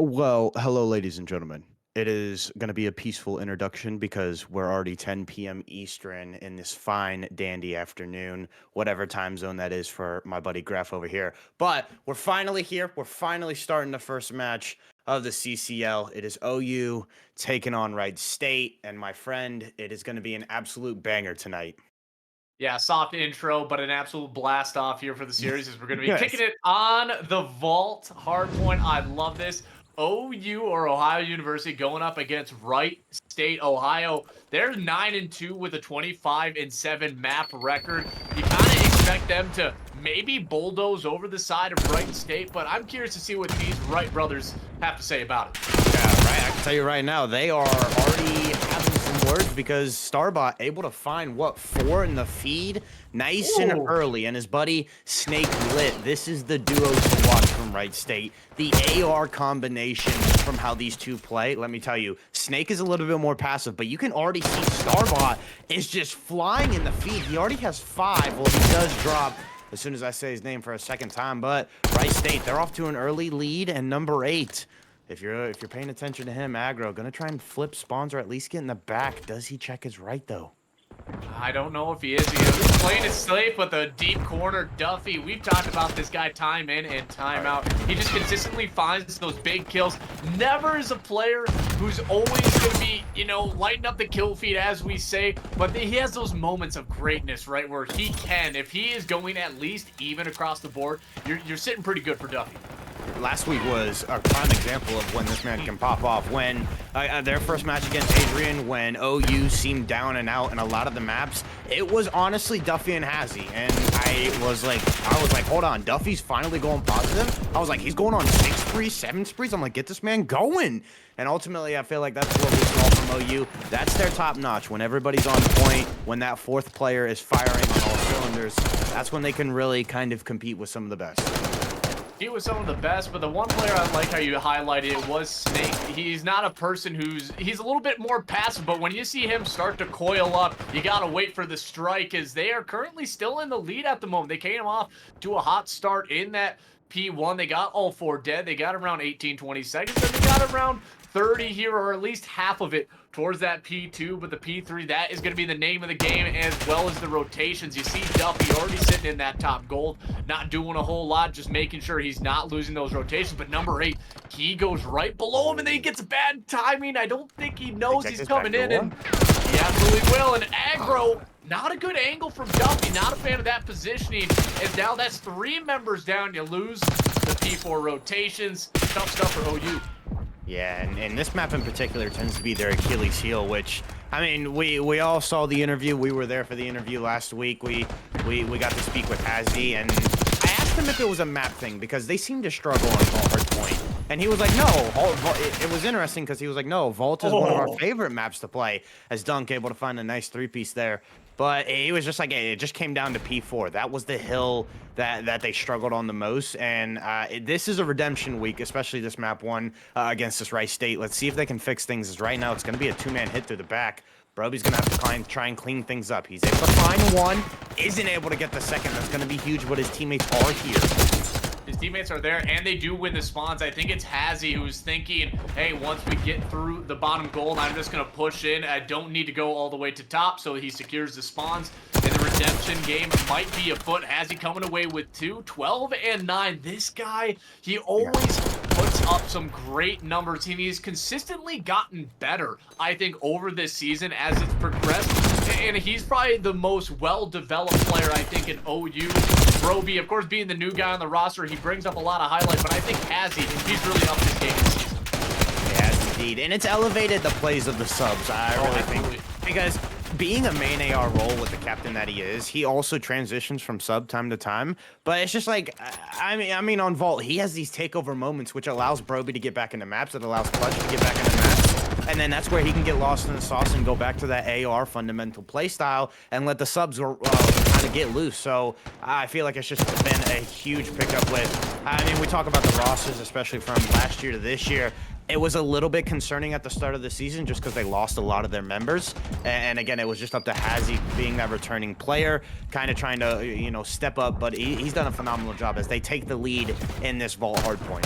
Well, hello, ladies and gentlemen. It is going to be a peaceful introduction because we're already 10 p.m. Eastern in this fine, dandy afternoon, whatever time zone that is for my buddy Graf over here. But we're finally here. We're finally starting the first match of the CCL. It is OU taking on Wright State. And my friend, it is going to be an absolute banger tonight. Yeah, soft intro, but an absolute blast off here for the series as we're going to be kicking Yes. it on the vault hardpoint. I love this. OU or Ohio University going up against Wright State, Ohio. They're 9-2 with a 25-7 map record. You kind of expect them to maybe bulldoze over the side of Wright State, but I'm curious to see what these Wright brothers have to say about it. Yeah, right. I can tell you right now, they are already having some words because Starbot able to find what 4 in the feed, nice and Ooh. early, and his buddy Snake lit. This is the duo to watch from Wright State. The AR combination from how these two play. Let me tell you, Snake is a little bit more passive, but you can already see Starbot is just flying in the feed. He already has 5. Well, he does drop as soon as I say his name for a second time, but Wright State, they're off to an early lead, and number 8. If you're paying attention to him, aggro, gonna try and flip spawns or at least get in the back. Does he check his right though? I don't know if he is. He's playing it safe with a deep corner Duffy. We've talked about this guy time in and time out. He just consistently finds those big kills. Never is a player who's always going to be, lighting up the kill feed, as we say. But he has those moments of greatness, right, where he can. If he is going at least even across the board, you're sitting pretty good for Duffy. Last week was a prime example of when this man can pop off. When their first match against Adrian, when OU seemed down and out in a lot of the maps, it was honestly Duffy and Hazzy. And I was like, hold on, Duffy's finally going positive. I was like, he's going on 6 sprees, 7 sprees. I'm like, get this man going. And ultimately, I feel like that's what we saw from OU. That's their top notch. When everybody's on point, when that 4th player is firing on all cylinders, that's when they can really kind of compete with some of the best. He was some of the best, but the one player I like how you highlighted it was Snake. He's not a person he's a little bit more passive, but when you see him start to coil up, you gotta wait for the strike, as they are currently still in the lead at the moment. They came off to a hot start in that P1. They got all 4 dead. They got around 18, 20 seconds, and they got around 30 here, or at least half of it towards that P2, but the P3, that is going to be the name of the game, as well as the rotations. You see Duffy already sitting in that top gold, not doing a whole lot, just making sure he's not losing those rotations. But number 8, he goes right below him, and then he gets bad timing. I don't think he knows he's coming in, and he absolutely will. And aggro, not a good angle from Duffy, not a fan of that positioning, as now that's 3 members down. You lose the P4 rotations. Tough stuff for OU. Yeah, and this map in particular tends to be their Achilles heel, which, I mean, we all saw the interview. We were there for the interview last week. We got to speak with Hazzy, and I asked him if it was a map thing because they seemed to struggle on Hard Point. And he was like, no. It was interesting because he was like, no, Vault is one of our favorite maps to play, as Dunk able to find a nice 3-piece there. But he was just like, it just came down to P4. That was the hill that they struggled on the most. And this is a redemption week, especially this map 1 against this Wright State. Let's see if they can fix things, as right now it's going to be a 2-man hit through the back. Broby's going to have to try and clean things up. He's able to find 1, isn't able to get the 2nd. That's going to be huge, but his teammates are here. His teammates are there, and they do win the spawns. I think it's Hazzy who's thinking, hey, once we get through the bottom goal, I'm just going to push in. I don't need to go all the way to top, so he secures the spawns. And the redemption game might be afoot. Hazzy coming away with 2, 12 and 9. This guy, he always puts up some great numbers, and he's consistently gotten better, I think, over this season as it's progressed. And he's probably the most well-developed player, I think, in OU. Broby, of course, being the new guy on the roster, he brings up a lot of highlights, but I think Hazzy, he's really upped his game this season. It has indeed, and it's elevated the plays of the subs, I really think, because being a main AR role with the captain that he is, he also transitions from sub time to time. But it's just like, I mean, on Vault, he has these takeover moments, which allows Broby to get back into maps. It allows Clutch to get back into maps. And then that's where he can get lost in the sauce and go back to that AR fundamental play style and let the subs kind of get loose. So I feel like it's just been a huge pickup with, I mean, we talk about the rosters, especially from last year to this year. It was a little bit concerning at the start of the season just because they lost a lot of their members. And again, it was just up to Hazzy being that returning player, kind of trying to, step up. But he's done a phenomenal job as they take the lead in this Vault hardpoint.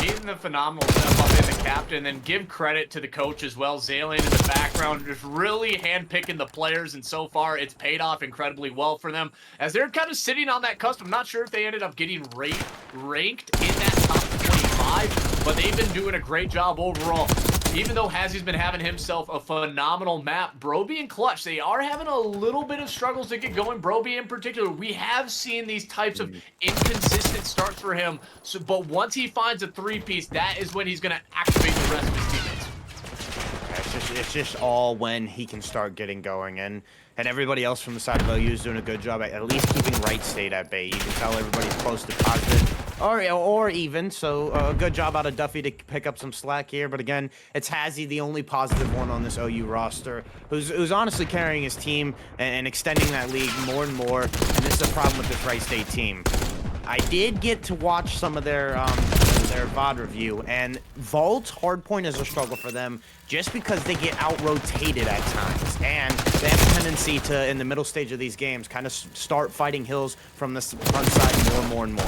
getting the phenomenal step up in the captain, and give credit to the coach as well. Zalian in the background, just really handpicking the players, and so far it's paid off incredibly well for them as they're kind of sitting on that cusp. I'm not sure if they ended up getting ranked in that top 25, but they've been doing a great job overall. Even though Hazzy's been having himself a phenomenal map, Broby and Clutch, they are having a little bit of struggles to get going. Broby in particular, we have seen these types of inconsistent starts for him. So, but once he finds a three-piece, that is when he's going to activate the rest of his teammates. It's just all when he can start getting going, and everybody else from the side of OU is doing a good job at least keeping Wright State at bay. You can tell everybody's close to positive or even. So a good job out of Duffy to pick up some slack here. But again, it's Hazzy, the only positive one on this OU roster, who's honestly carrying his team and extending that league more and more. And this is a problem with this Wright State team. I did get to watch some of their VOD review, and Vault's hardpoint is a struggle for them just because they get out-rotated at times, and they have a tendency to, in the middle stage of these games, kind of start fighting hills from the front side more and more.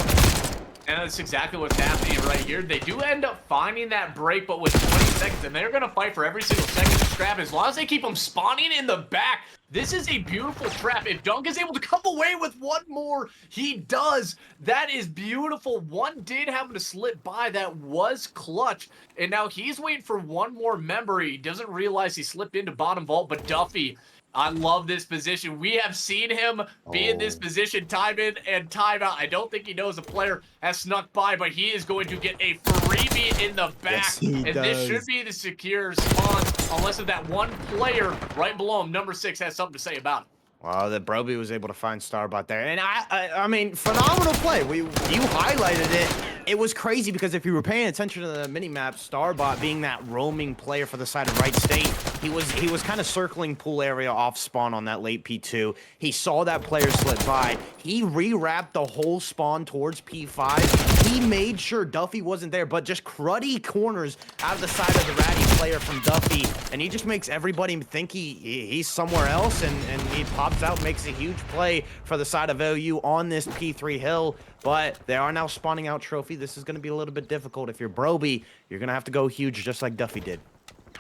And that's exactly what's happening right here. They do end up finding that break, but with 20 seconds, and they're going to fight for every single second to scrap. As long as they keep them spawning in the back, this is a beautiful trap. If Dunk is able to come away with one more, he does. That is beautiful. One did happen to slip by. That was Clutch. And now he's waiting for one more member. He doesn't realize he slipped into bottom vault, but Duffy, I love this position. We have seen him be in this position time in and time out. I don't think he knows a player has snuck by, but he is going to get a freebie in the back. Yes, he does. This should be the secure spawn, unless if that one player right below him, number 6, has something to say about it. Well, the Broby was able to find Starbot there, and I mean, phenomenal play. You highlighted it. It was crazy because if you were paying attention to the mini-map, Starbot being that roaming player for the side of Wright State, he was kind of circling pool area off spawn on that late P2. He saw that player slip by. He rewrapped the whole spawn towards P5. He made sure Duffy wasn't there, but just cruddy corners out of the side of the ratty player from Duffy, and he just makes everybody think he's somewhere else, and he pops out, makes a huge play for the side of OU on this P3 hill. But they are now spawning out trophy. This is going to be a little bit difficult. If you're Broby, you're going to have to go huge just like Duffy did.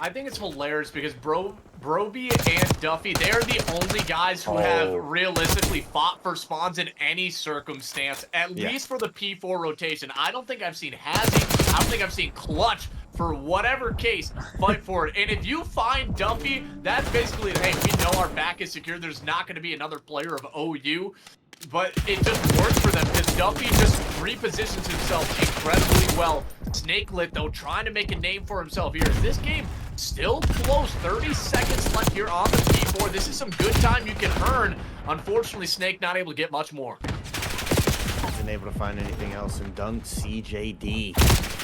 I think it's hilarious because Broby and Duffy, they're the only guys who have realistically fought for spawns in any circumstance, at least for the P4 rotation. I don't think I've seen Hazzy. I don't think I've seen Clutch, for whatever case, fight for it. And if you find Duffy, that's basically, hey, we know our back is secure. There's not going to be another player of OU. But it just works for them because Duffy just repositions himself incredibly well. Snakelit, though, trying to make a name for himself here. This game still close. 30 seconds left here on the P4. This is some good time you can earn. Unfortunately, Snake not able to get much more. Wasn't able to find anything else, and Dunk CJD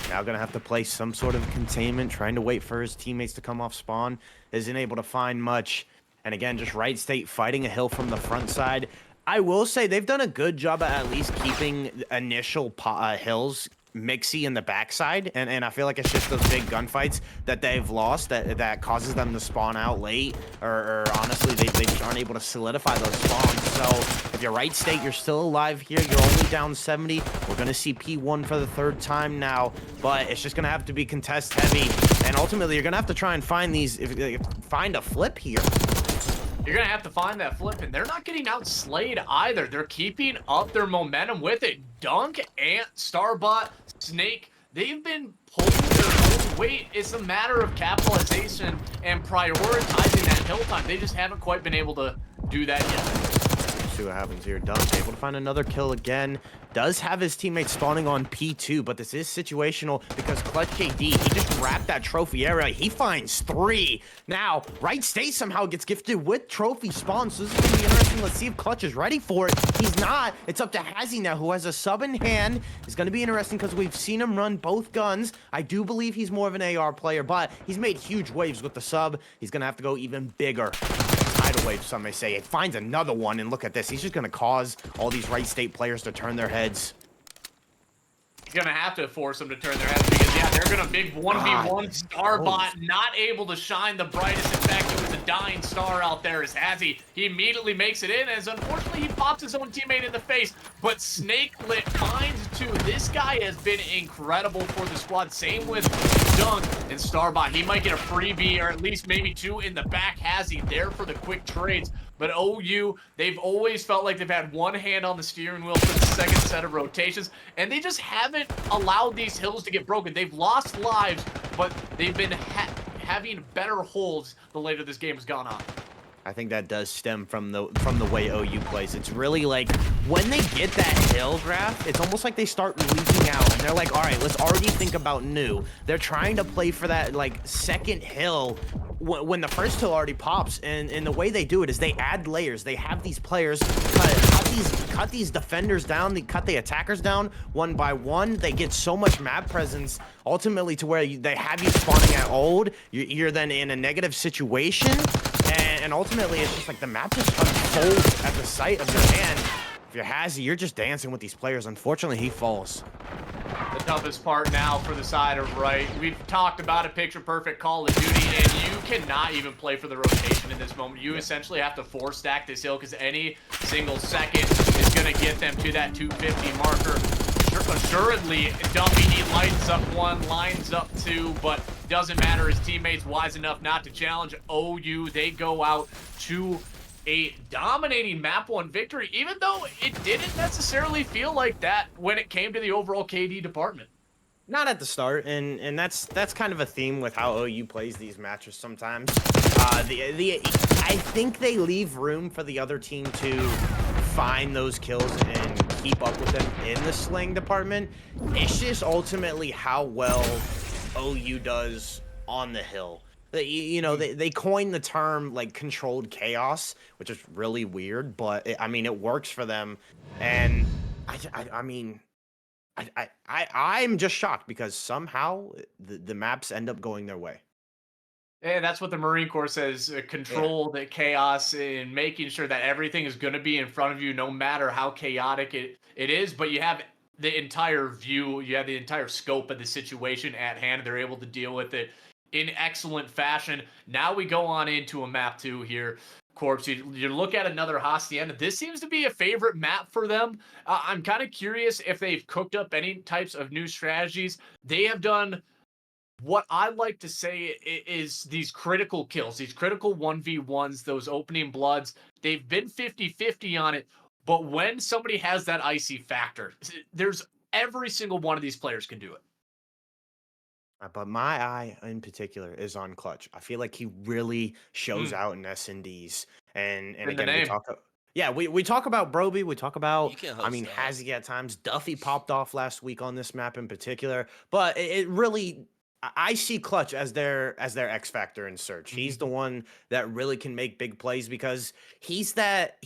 now gonna have to play some sort of containment, trying to wait for his teammates to come off spawn. Isn't able to find much, and again, just Wright State fighting a hill from the front side. I will say they've done a good job at least keeping initial hills mixy in the backside, and I feel like it's just those big gunfights that they've lost that causes them to spawn out late, or honestly they just aren't able to solidify those spawns. So if you're Wright State, you're still alive here. You're only down 70. We're gonna see P1 for the 3rd time now, but it's just gonna have to be contest heavy, and ultimately you're gonna have to try and find find a flip here. You're going to have to find that flip, and they're not getting outslayed either. They're keeping up their momentum with it. Dunk, Ant, Starbot, Snake, they've been pulling their own weight. It's a matter of capitalization and prioritizing that hill time. They just haven't quite been able to do that yet. See what happens here. Dunk able to find another kill again. Does have his teammates spawning on P2, but this is situational because Clutch KD, he just wrapped that trophy area. He finds 3. Now, Wright State somehow gets gifted with trophy spawns, so this is going to be interesting. Let's see if Clutch is ready for it. He's not. It's up to Hazzy now, who has a sub in hand. It's going to be interesting because we've seen him run both guns. I do believe he's more of an AR player, but he's made huge waves with the sub. He's going to have to go even bigger. Tidal wave, some may say. He finds another one, and look at this. He's just going to cause all these Wright State players to turn their heads. He's going to have to force them to turn their heads because, yeah, they're going to big 1v1 Starbot, not able to shine the brightest. In fact, it was a dying star out there is Hazzy. He immediately makes it in, as unfortunately he pops his own teammate in the face, but Snakelit finds two. This guy has been incredible for the squad. Same with Dunk and Starbot. He might get a freebie, or at least maybe two in the back. Hazzy there for the quick trades. But OU, they've always felt like they've had one hand on the steering wheel for the second set of rotations, and they just haven't allowed these hills to get broken. They've lost lives, but they've been having better holds the later this game has gone on. I think that does stem from the way OU plays. It's really like when they get that hill draft, it's almost like they start leaking out and they're like, all right, let's already think about new. They're trying to play for that like second hill when the first hill already pops, and the way they do it is they add layers. They have these players cut these defenders down, they cut the attackers down one by one. They get so much map presence ultimately to where they have you spawning at old. You're then in a negative situation. And ultimately, it's just like the map just unfolds at the sight of your hand. If you're Hazzy, you're just dancing with these players. Unfortunately, he falls. The toughest part now for the side of Wright. We've talked about a picture-perfect Call of Duty, and you cannot even play for the rotation in this moment. You essentially have to force stack this hill because any single second is going to get them to that 250 marker. Assuredly, Dumpy, he lights up one, lines up two, but doesn't matter. His teammates wise enough not to challenge OU. They go out to a dominating map one victory, even though it didn't necessarily feel like that when it came to the overall KD department. Not at the start, and that's kind of a theme with how OU plays these matches sometimes. I think they leave room for the other team to find those kills and keep up with them in the slaying department. It's just ultimately how well OU does on the hill. You know, they coined the term like controlled chaos, which is really weird, but I mean, it works for them. And I mean, I'm just shocked because somehow the maps end up going their way. And that's what the Marine Corps says, control the chaos and making sure that everything is going to be in front of you no matter how chaotic it is. But you have the entire view, you have the entire scope of the situation at hand. They're able to deal with it in excellent fashion. Now we go on into a map 2 here. Corpse, you look at another Hacienda. This seems to be a favorite map for them. I'm kind of curious if they've cooked up any types of new strategies. They have done what I like to say is these critical kills, these critical 1v1s, those opening bloods. They've been 50-50 on it, but when somebody has that icy factor, there's every single one of these players can do it. But my eye in particular is on Clutch. I feel like he really shows out in S&Ds. And In the again, name. we talk about Broby, we talk about, You can I host mean, that. Hazzy at times. Duffy popped off last week on this map in particular. But it really, I see Clutch as their X factor in search. He's the one that really can make big plays because he's that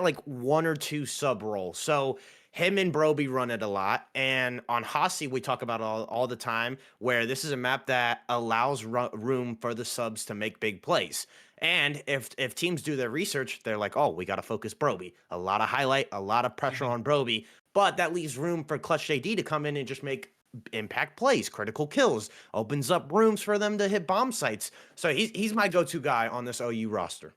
like 1 or 2 sub role. So him and Broby run it a lot, and on Hasi we talk about all the time where this is a map that allows room for the subs to make big plays. And if teams do their research, they're like, oh, we got to focus Broby. A lot of highlight, a lot of pressure on Broby, but that leaves room for Clutch JD to come in and just make impact plays, critical kills, opens up rooms for them to hit bomb sites. So he's my go-to guy on this OU roster.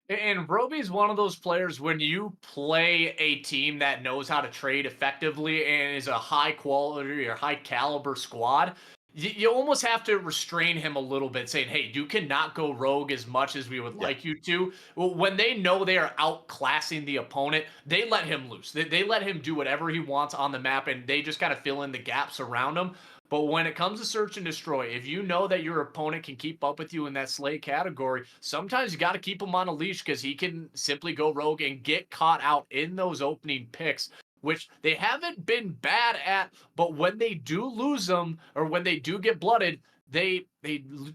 And Roby's one of those players when you play a team that knows how to trade effectively and is a high quality or high caliber squad, you almost have to restrain him a little bit, saying, hey, you cannot go rogue as much as we would like you to. Well, when they know they are outclassing the opponent, they let him loose. They let him do whatever he wants on the map, and they just kind of fill in the gaps around him. But when it comes to search and destroy, if you know that your opponent can keep up with you in that slay category, sometimes you got to keep him on a leash because he can simply go rogue and get caught out in those opening picks, which they haven't been bad at. But when they do lose them, or when they do get blooded, they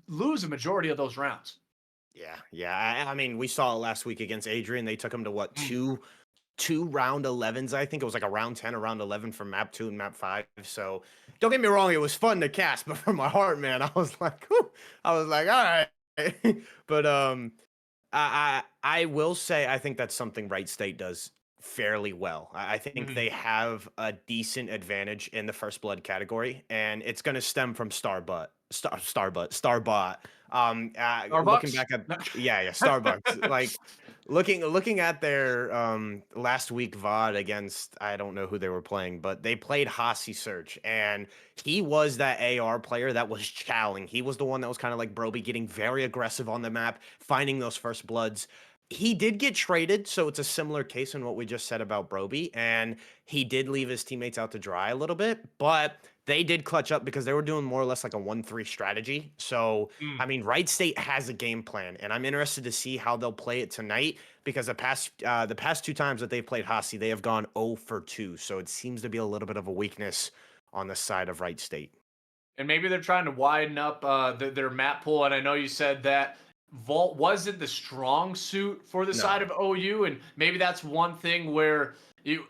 lose a majority of those rounds. Yeah. I mean, we saw it last week against Adrian. They took him to what, two round 11s. I think it was like a round 10, a round 11 from map 2 and map 5. So don't get me wrong, it was fun to cast, but from my heart, man, I was like, whew, I was like, all right. But I will say I think that's something Wright State does fairly well. I think Mhm. they have a decent advantage in the first blood category, and it's going to stem from Starbot. Looking Starbucks? back at No. yeah, Starbucks. Like looking at their last week VOD against I don't know who they were playing, but they played Hossie Search, and he was that AR player that was chowing. He was the one that was kind of like Broby, getting very aggressive on the map, finding those first bloods. He did get traded, so it's a similar case in what we just said about Broby, and he did leave his teammates out to dry a little bit, but they did clutch up because they were doing more or less like a 1-3 strategy. So, Mm. I mean, Wright State has a game plan, and I'm interested to see how they'll play it tonight because the past two times that they've played Hossie, they have gone 0 for 2. So it seems to be a little bit of a weakness on the side of Wright State. And maybe they're trying to widen up their map pool. And I know you said that Vault wasn't the strong suit for the side No. of OU, and maybe that's one thing where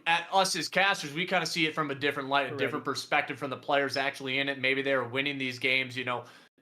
at us as casters, we kind of see it from a different light, a different Ready. perspective from the players actually in it. Maybe they're winning these games,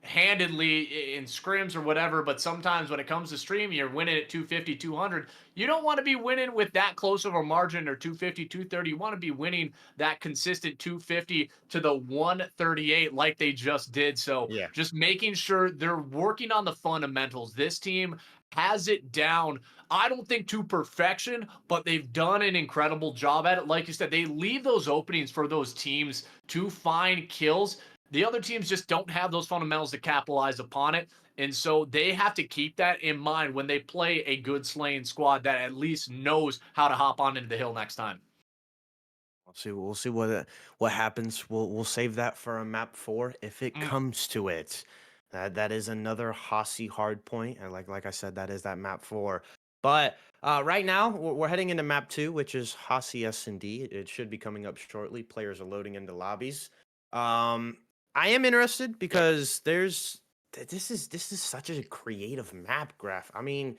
handedly in scrims or whatever. But sometimes when it comes to stream, you're winning at 250, 200. You don't want to be winning with that close of a margin or 250, 230. You want to be winning that consistent 250 to the 138 like they just did. So Yeah. just making sure they're working on the fundamentals. This team has it down. I don't think to perfection, but they've done an incredible job at it. Like you said, they leave those openings for those teams to find kills. The other teams just don't have those fundamentals to capitalize upon it. And so they have to keep that in mind when they play a good slaying squad that at least knows how to hop on into the hill next time. We'll see what happens. We'll save that for a map 4 if it Mm. comes to it. That is another Hossie hard point. And like I said, that is that map 4. But right now we're heading into map 2, which is Hossie S&D. It should be coming up shortly. Players are loading into lobbies. Um, I am interested because this is such a creative map graph. I mean,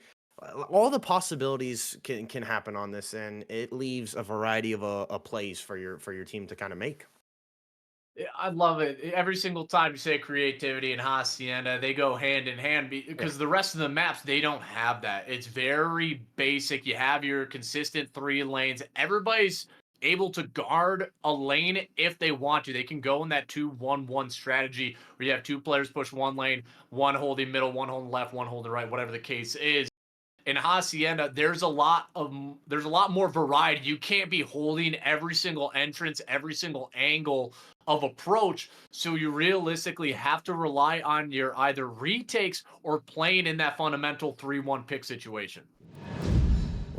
all the possibilities can happen on this, and it leaves a variety of plays for your team to kind of make. Yeah, I love it. Every single time you say creativity and Hacienda, they go hand in hand Yeah, because the rest of the maps, they don't have that. It's very basic. You have your consistent 3 lanes. Everybody's able to guard a lane if they want to. They can go in that 2-1-1 strategy where you have 2 players push 1 lane, one holding middle, one holding left, one holding right, whatever the case is. In Hacienda, there's a lot more variety. You can't be holding every single entrance, every single angle of approach. So you realistically have to rely on your either retakes or playing in that fundamental 3-1 pick situation.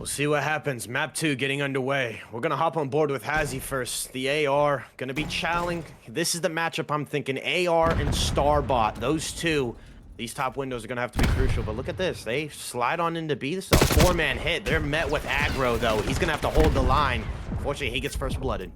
we'll see what happens. Map 2 getting underway. We're gonna hop on board with Hazy first. The AR gonna be challenging. This is the matchup I'm thinking. AR and Starbot, those two. These top windows are gonna have to be crucial. But look at this. They slide on into B. This is a 4-man hit. They're met with aggro though. He's gonna have to hold the line. Fortunately, he gets first blooded.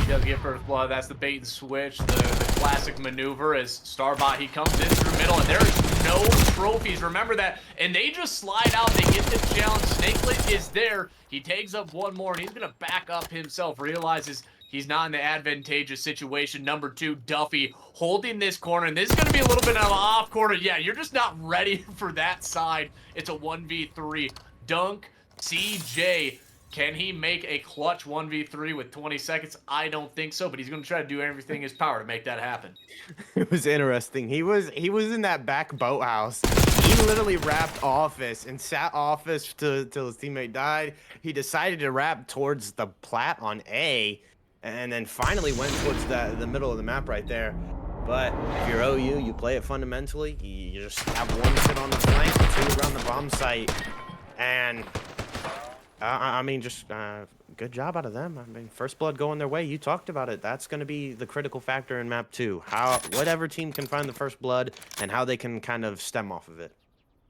He does get first blood. That's the bait and switch, the classic maneuver as Starbot, he comes in through middle, and there's no trophies. Remember that. And they just slide out. They get this challenge. Snakelet is there. He takes up one more, and he's going to back up himself. Realizes he's not in the advantageous situation. Number 2, Duffy, holding this corner. And this is going to be a little bit of an off corner. Yeah, you're just not ready for that side. It's a 1v3. Dunk, CJ. Can he make a clutch 1v3 with 20 seconds? I don't think so, but he's going to try to do everything in his power to make that happen. It was interesting. He was in that back boathouse. He literally wrapped office and sat office till his teammate died. He decided to wrap towards the plat on A, and then finally went towards the middle of the map right there. But if you're OU, you play it fundamentally. You just have one sit on the flank, 2 around the bomb site, and I mean, just good job out of them. I mean, first blood going their way. You talked about it. That's going to be the critical factor in map 2. Whatever team can find the first blood and how they can kind of stem off of it.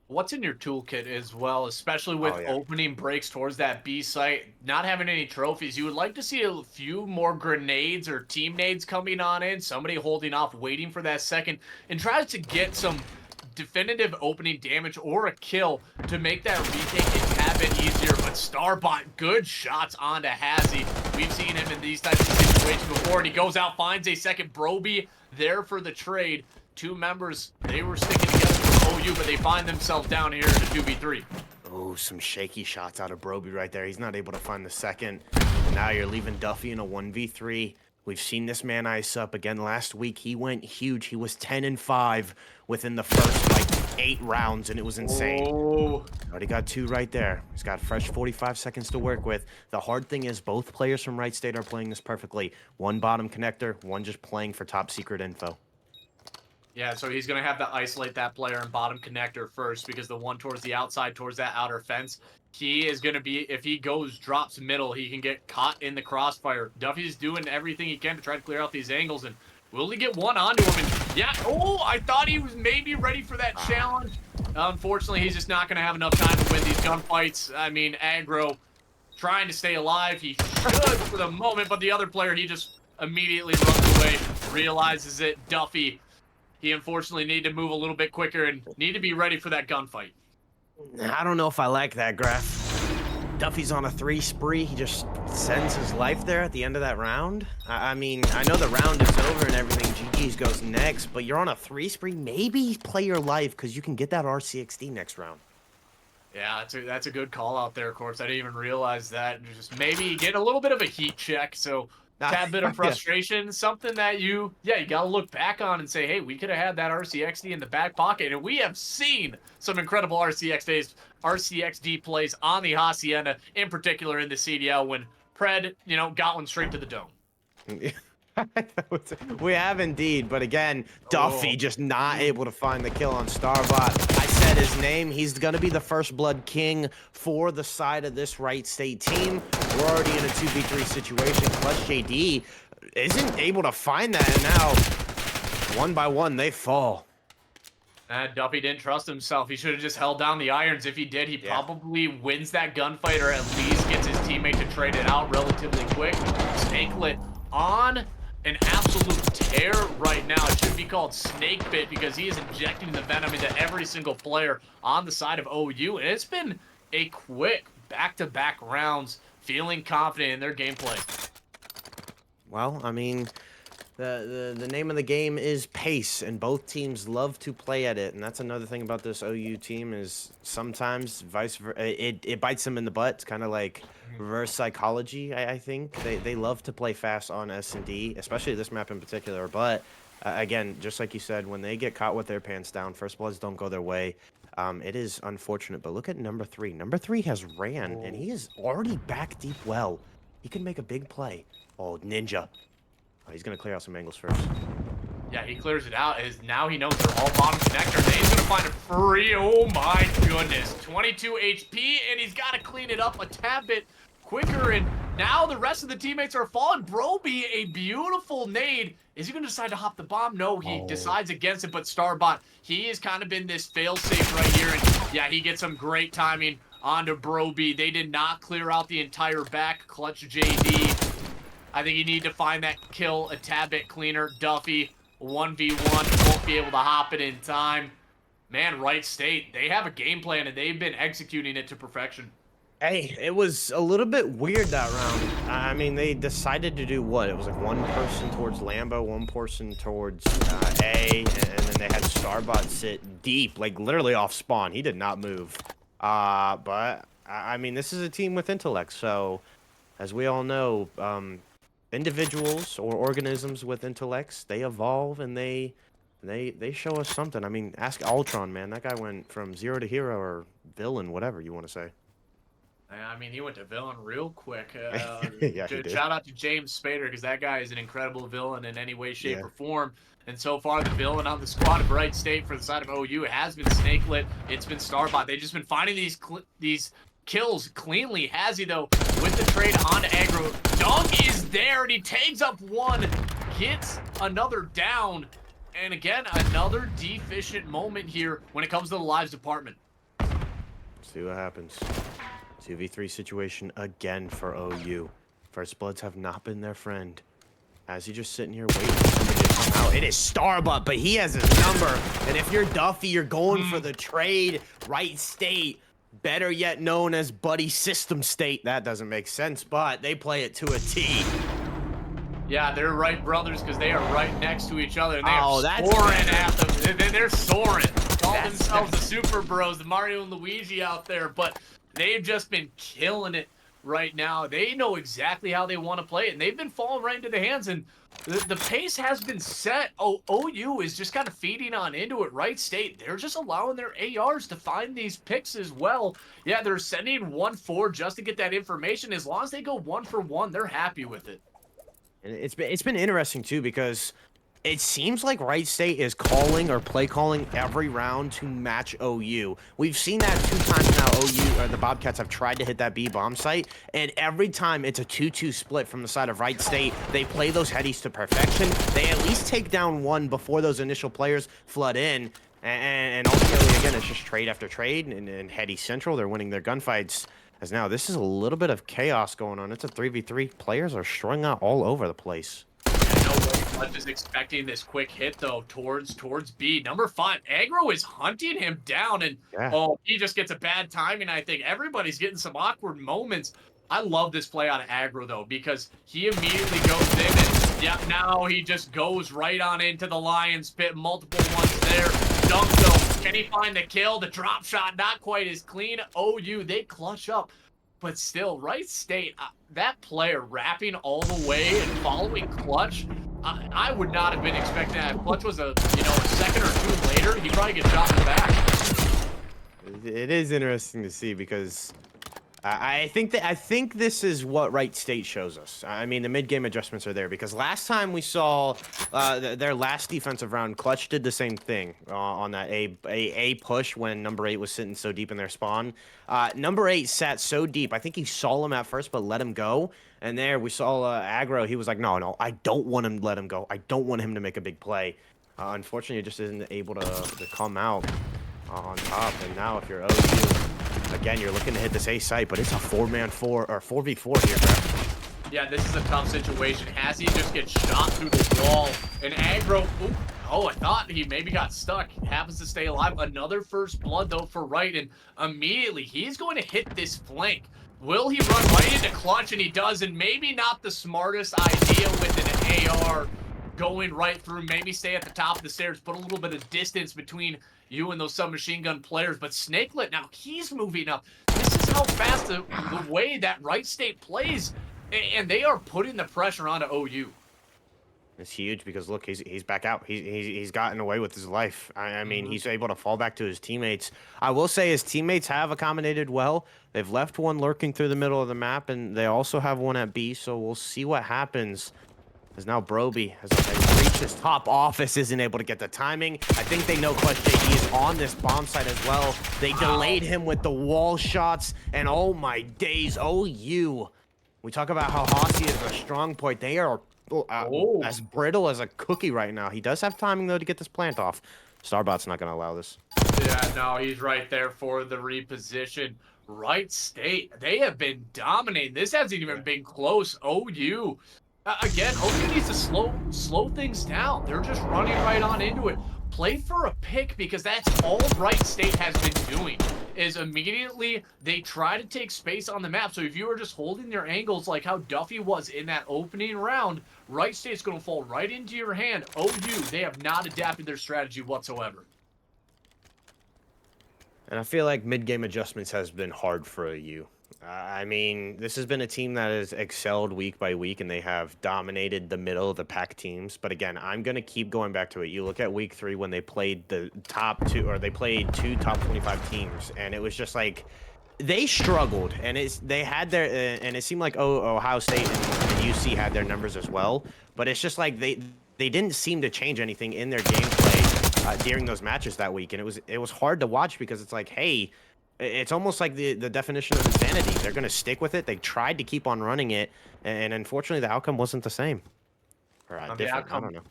What's in your toolkit as well, especially with Oh yeah. opening breaks towards that B site, not having any trophies? You would like to see a few more grenades or team nades coming on in, somebody holding off, waiting for that second, and tries to get some definitive opening damage or a kill to make that retake a tad bit easier. But Starbot, good shots onto Hazy. We've seen him in these types of situations before, and he goes out, finds a second. Broby there for the trade. 2 members, they were sticking together for OU, but they find themselves down here in a 2v3. Oh, some shaky shots out of Broby right there. He's not able to find the second. Now you're leaving Duffy in a 1v3. We've seen this man ice up again last week. He went huge. He was 10-5 within the first, like, 8 rounds, and it was insane. Oh. Already got 2 right there. He's got fresh 45 seconds to work with. The hard thing is both players from Wright State are playing this perfectly. One bottom connector, one just playing for top secret info. Yeah, so he's going to have to isolate that player in bottom connector first because the one towards the outside, towards that outer fence, he is going to be, if he drops middle, he can get caught in the crossfire. Duffy's doing everything he can to try to clear out these angles, and will he get one onto him? And yeah, oh, I thought he was maybe ready for that challenge. Unfortunately, he's just not going to have enough time to win these gunfights. I mean, aggro, trying to stay alive. He should for the moment, but the other player, he just immediately runs away, realizes it. Duffy, he unfortunately needed to move a little bit quicker and need to be ready for that gunfight. I don't know if I like that, Graf. Duffy's on a 3 spree. He just sends his life there at the end of that round. I mean, I know the round is over and everything. GG's goes next, but you're on a 3 spree. Maybe play your life because you can get that RCXD next round. Yeah, that's a good call out there, of course. I didn't even realize that. Just maybe get a little bit of a heat check, so tad bit of frustration, yeah. Something that you got to look back on and say, hey, we could have had that RCXD in the back pocket, and we have seen some incredible RCXD plays on the Hacienda, in particular in the CDL when Pred, got one straight to the dome. We have indeed, but again, Duffy just not able to find the kill on Starbot. I said his name. He's going to be the first blood king for the side of this Wright State team. We're already in a 2v3 situation. Clutch JD isn't able to find that, and now, one by one, they fall. Duffy didn't trust himself. He should have just held down the irons. If he did, he probably wins that gunfight, or at least gets his teammate to trade it out relatively quick. Snakelet on an absolute tear right now. It should be called Snake Bit because he is injecting the venom into every single player on the side of OU. And it's been a quick back-to-back rounds, feeling confident in their gameplay. Well, I mean, the name of the game is pace, and both teams love to play at it. And that's another thing about this OU team is sometimes it bites them in the butt. It's kind of like reverse psychology, I think. They love to play fast on S&D, especially this map in particular. But again, just like you said, when they get caught with their pants down, first bloods don't go their way. It is unfortunate, but look at number 3. Number 3 has ran, and he is already back deep well. He can make a big play. Oh, Ninja. Oh, he's going to clear out some angles first. Yeah, he clears it out. Now he knows they're all bottom connector. Then he's going to find a free. Oh, my goodness. 22 HP, and he's got to clean it up a tad bit quicker. And now the rest of the teammates are falling. Broby, a beautiful nade. Is he going to decide to hop the bomb? No, he decides against it. But Starbot, he has kind of been this fail-safe right here. And yeah, he gets some great timing onto Broby. They did not clear out the entire back. Clutch JD. I think you need to find that kill a tad bit cleaner. Duffy, 1v1, won't be able to hop it in time. Man, Wright State, they have a game plan, and they've been executing it to perfection. Hey, it was a little bit weird that round. I mean, they decided to do what? It was like one person towards Lambo, one person towards A, and then they had Starbot sit deep, like literally off spawn. He did not move. But, I mean, this is a team with intellect, so as we all know, individuals or organisms with intellects, they evolve and they show us something. I mean, ask Ultron, man. That guy went from 0 to hero or villain, whatever you want to say. I mean, he went to villain real quick. Yeah, he did. Shout out to James Spader, because that guy is an incredible villain in any way, shape, or form. And so far, the villain on the squad of Wright State for the side of OU has been Snakelet. It's been Starbot. They've just been finding these kills cleanly. Hazzy, though, with the trade on aggro. Dunk is there, and he tags up one, gets another down. And again, another deficient moment here when it comes to the lives department. See what happens. 2v3 situation again for OU. First Bloods have not been their friend. As he just sitting here waiting for somebody to come out. It is Starbot, but he has his number. And if you're Duffy, you're going for the trade. Wright State, better yet known as Buddy System State. That doesn't make sense, but they play it to a T. Yeah, they're Wright brothers because they are right next to each other, and they Oh, are that's soaring better. at them. They're soaring. Call That's themselves the Super Bros, the Mario and Luigi out there, but they've just been killing it right now. They know exactly how they want to play it, and they've been falling right into the hands, and the pace has been set. OU is just kind of feeding on into it. Wright State, they're just allowing their ARs to find these picks as well. Yeah, they're sending 1-4 just to get that information. As long as they go 1 for 1, they're happy with it. And it's been interesting too because it seems like Wright State is calling or play calling every round to match OU. We've seen that 2 times now. OU or the Bobcats have tried to hit that B bomb site, and every time it's a 2-2 split from the side of Wright State. They play those headies to perfection. They at least take down one before those initial players flood in, and ultimately again it's just trade after trade. And Heady Central, they're winning their gunfights. As now this is a little bit of chaos going on. It's a 3v3. Players are strung out all over the place. I know Northwood is expecting this quick hit though towards B. Number 5, Aggro is hunting him down, and he just gets a bad timing. I think everybody's getting some awkward moments. I love this play out of Aggro though because he immediately goes in, and yeah, now he just goes right on into the Lions pit. Multiple ones there. Dunk though. Can he find the kill? The drop shot not quite as clean. OU, they clutch up. But still, Wright State, that player wrapping all the way and following Clutch, I would not have been expecting that. If Clutch was a second or 2 later, he'd probably get shot in the back. It is interesting to see because I think this is what Wright State shows us. I mean, the mid-game adjustments are there because last time we saw their last defensive round, Clutch did the same thing on that A push when number 8 was sitting so deep in their spawn. Number 8 sat so deep. I think he saw him at first, but let him go. And there we saw Aggro. He was like, no, I don't want him to let him go. I don't want him to make a big play. Unfortunately, he just isn't able to come out on top. And now if you're OU, again, you're looking to hit this A site, but it's a 4v4 here, bro. Yeah, this is a tough situation. Has he just gets shot through the wall, and Aggro, I thought he maybe got stuck. Happens to stay alive. Another first blood, though, for Wright, and immediately he's going to hit this flank. Will he run right into Clutch? And he does, and maybe not the smartest idea with an AR going right through. Maybe stay at the top of the stairs, put a little bit of distance between you and those submachine gun players. But Snakelet, now he's moving up. This is how fast the way that Wright State plays, and they are putting the pressure onto OU. It's huge because look, he's back out. He's gotten away with his life. I mean, he's able to fall back to his teammates. I will say his teammates have accommodated well. They've left one lurking through the middle of the map, and they also have one at B. So we'll see what happens. As now Broby has reached his top office, isn't able to get the timing. I think they know Clutch JD is on this bomb site as well. They delayed him with the wall shots, and oh my days, OU. We talk about how Hossie is a strong point. They are as brittle as a cookie right now. He does have timing, though, to get this plant off. Starbot's not going to allow this. Yeah, no, he's right there for the reposition. Wright State, they have been dominating. This hasn't even been close. OU. Again, OU needs to slow things down. They're just running right on into it. Play for a pick because that's all Wright State has been doing. Is immediately they try to take space on the map. So if you are just holding your angles like how Duffy was in that opening round, Wright State's going to fall right into your hand. OU, they have not adapted their strategy whatsoever. And I feel like mid-game adjustments has been hard for OU. I mean, this has been a team that has excelled week by week, and they have dominated the middle of the pack teams. But again, I'm going to keep going back to it. You look at week 3 when they played the top 2, or they played 2 top 25 teams, and it was just like they struggled. And they had their, and it seemed like Ohio State and UC had their numbers as well. But it's just like they didn't seem to change anything in their gameplay during those matches that week, and it was hard to watch because it's like, hey. It's almost like the definition of insanity. They're going to stick with it. They tried to keep on running it, and unfortunately, the outcome wasn't the same. Or different. I don't know.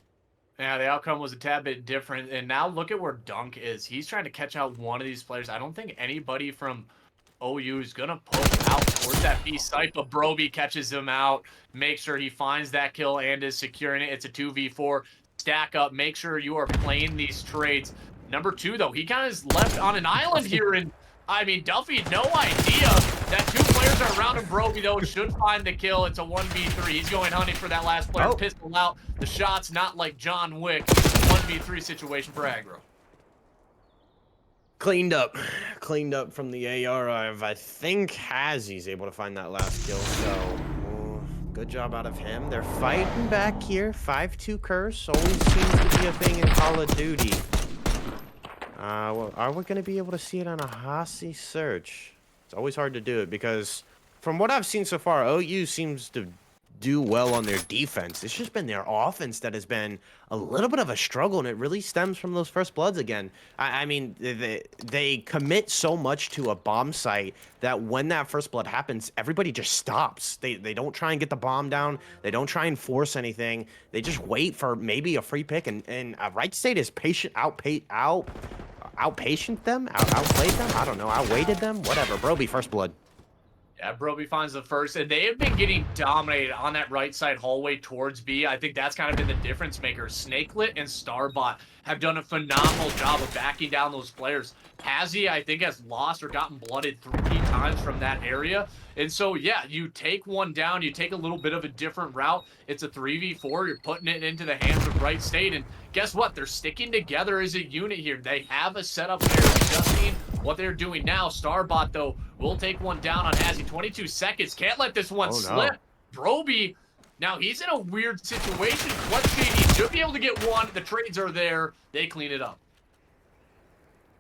Yeah, the outcome was a tad bit different. And now look at where Dunk is. He's trying to catch out one of these players. I don't think anybody from OU is going to push out towards that B site, but Broby catches him out, makes sure he finds that kill and is securing it. It's a 2v4. Stack up. Make sure you are playing these trades. Number 2, though, he kind of is left on an island here, and I mean, Duffy, no idea that 2 players players are around him. Broby, though, should find the kill. It's a 1v3. He's going hunting for that last player. Oh. Pistol out. The shot's not like John Wick. 1v3 situation for aggro. Cleaned up from the AR. I think Hazzy's able to find that last kill, so good job out of him. They're fighting back here. 5-2 curse always seems to be a thing in Call of Duty. Well, are we going to be able to see it on a Hasi search? It's always hard to do it because from what I've seen so far, OU seems to do well on their defense. It's just been their offense that has been a little bit of a struggle, and it really stems from those first bloods again. I mean, they commit so much to a bomb site that when that first blood happens, everybody just stops. They don't try and get the bomb down. They don't try and force anything. They just wait for maybe a free pick, and Wright State is outpaced them, outplayed them. I don't know, outweighted them. Whatever. Broby, first blood. Yeah, Broby finds the first, and they have been getting dominated on that right side hallway towards B. I think that's kind of been the difference maker. Snakelet and Starbot have done a phenomenal job of backing down those players. Hazzy, I think, has lost or gotten blooded 3 times from that area. And so, yeah, you take one down, you take a little bit of a different route. It's a 3v4. You're putting it into the hands of Wright State. And guess what? They're sticking together as a unit here. They have a setup there adjusting what they're doing now. Starbot, though, will take one down on Hazzy. 22 seconds. Can't let this one slip. No. Broby, now he's in a weird situation. Clutch JD should be able to get one. The trades are there. They clean it up.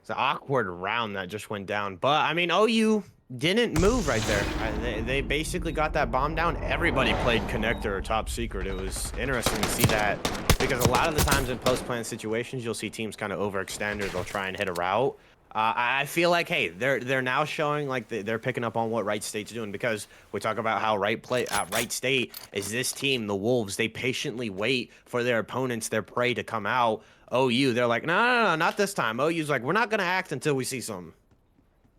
It's an awkward round that just went down. But, I mean, OU didn't move right there. They basically got that bomb down. Everybody played connector or top secret. It was interesting to see that because a lot of the times in post-plan situations, you'll see teams kind of overextend or they'll try and hit a route. I feel like, hey, they're now showing like they're picking up on what Wright State's doing because we talk about how Wright State is this team, the Wolves. They patiently wait for their opponents, their prey to come out. OU, they're like, no, not this time. OU's like, we're not going to act until we see something.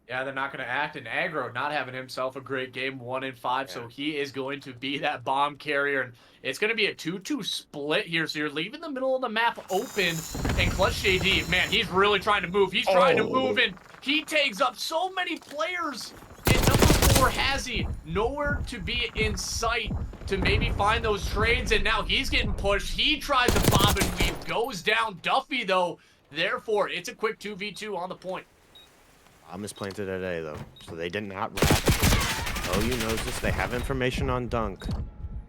Yeah, they're not going to act. And aggro not having himself a great game, 1-5. Yeah. So he is going to be that bomb carrier. And it's going to be a 2-2 split here. So you're leaving the middle of the map open. And Clutch JD, man, he's really trying to move. He's trying to move. And he takes up so many players. And number 4, Hazzy, nowhere to be in sight to maybe find those trades. And now he's getting pushed. He tries to bob and weave. Goes down. Duffy, though. Therefore, it's a quick 2v2 on the point. Bomb is planted at A, though, so they did not wrap. OU knows this. They have information on Dunk.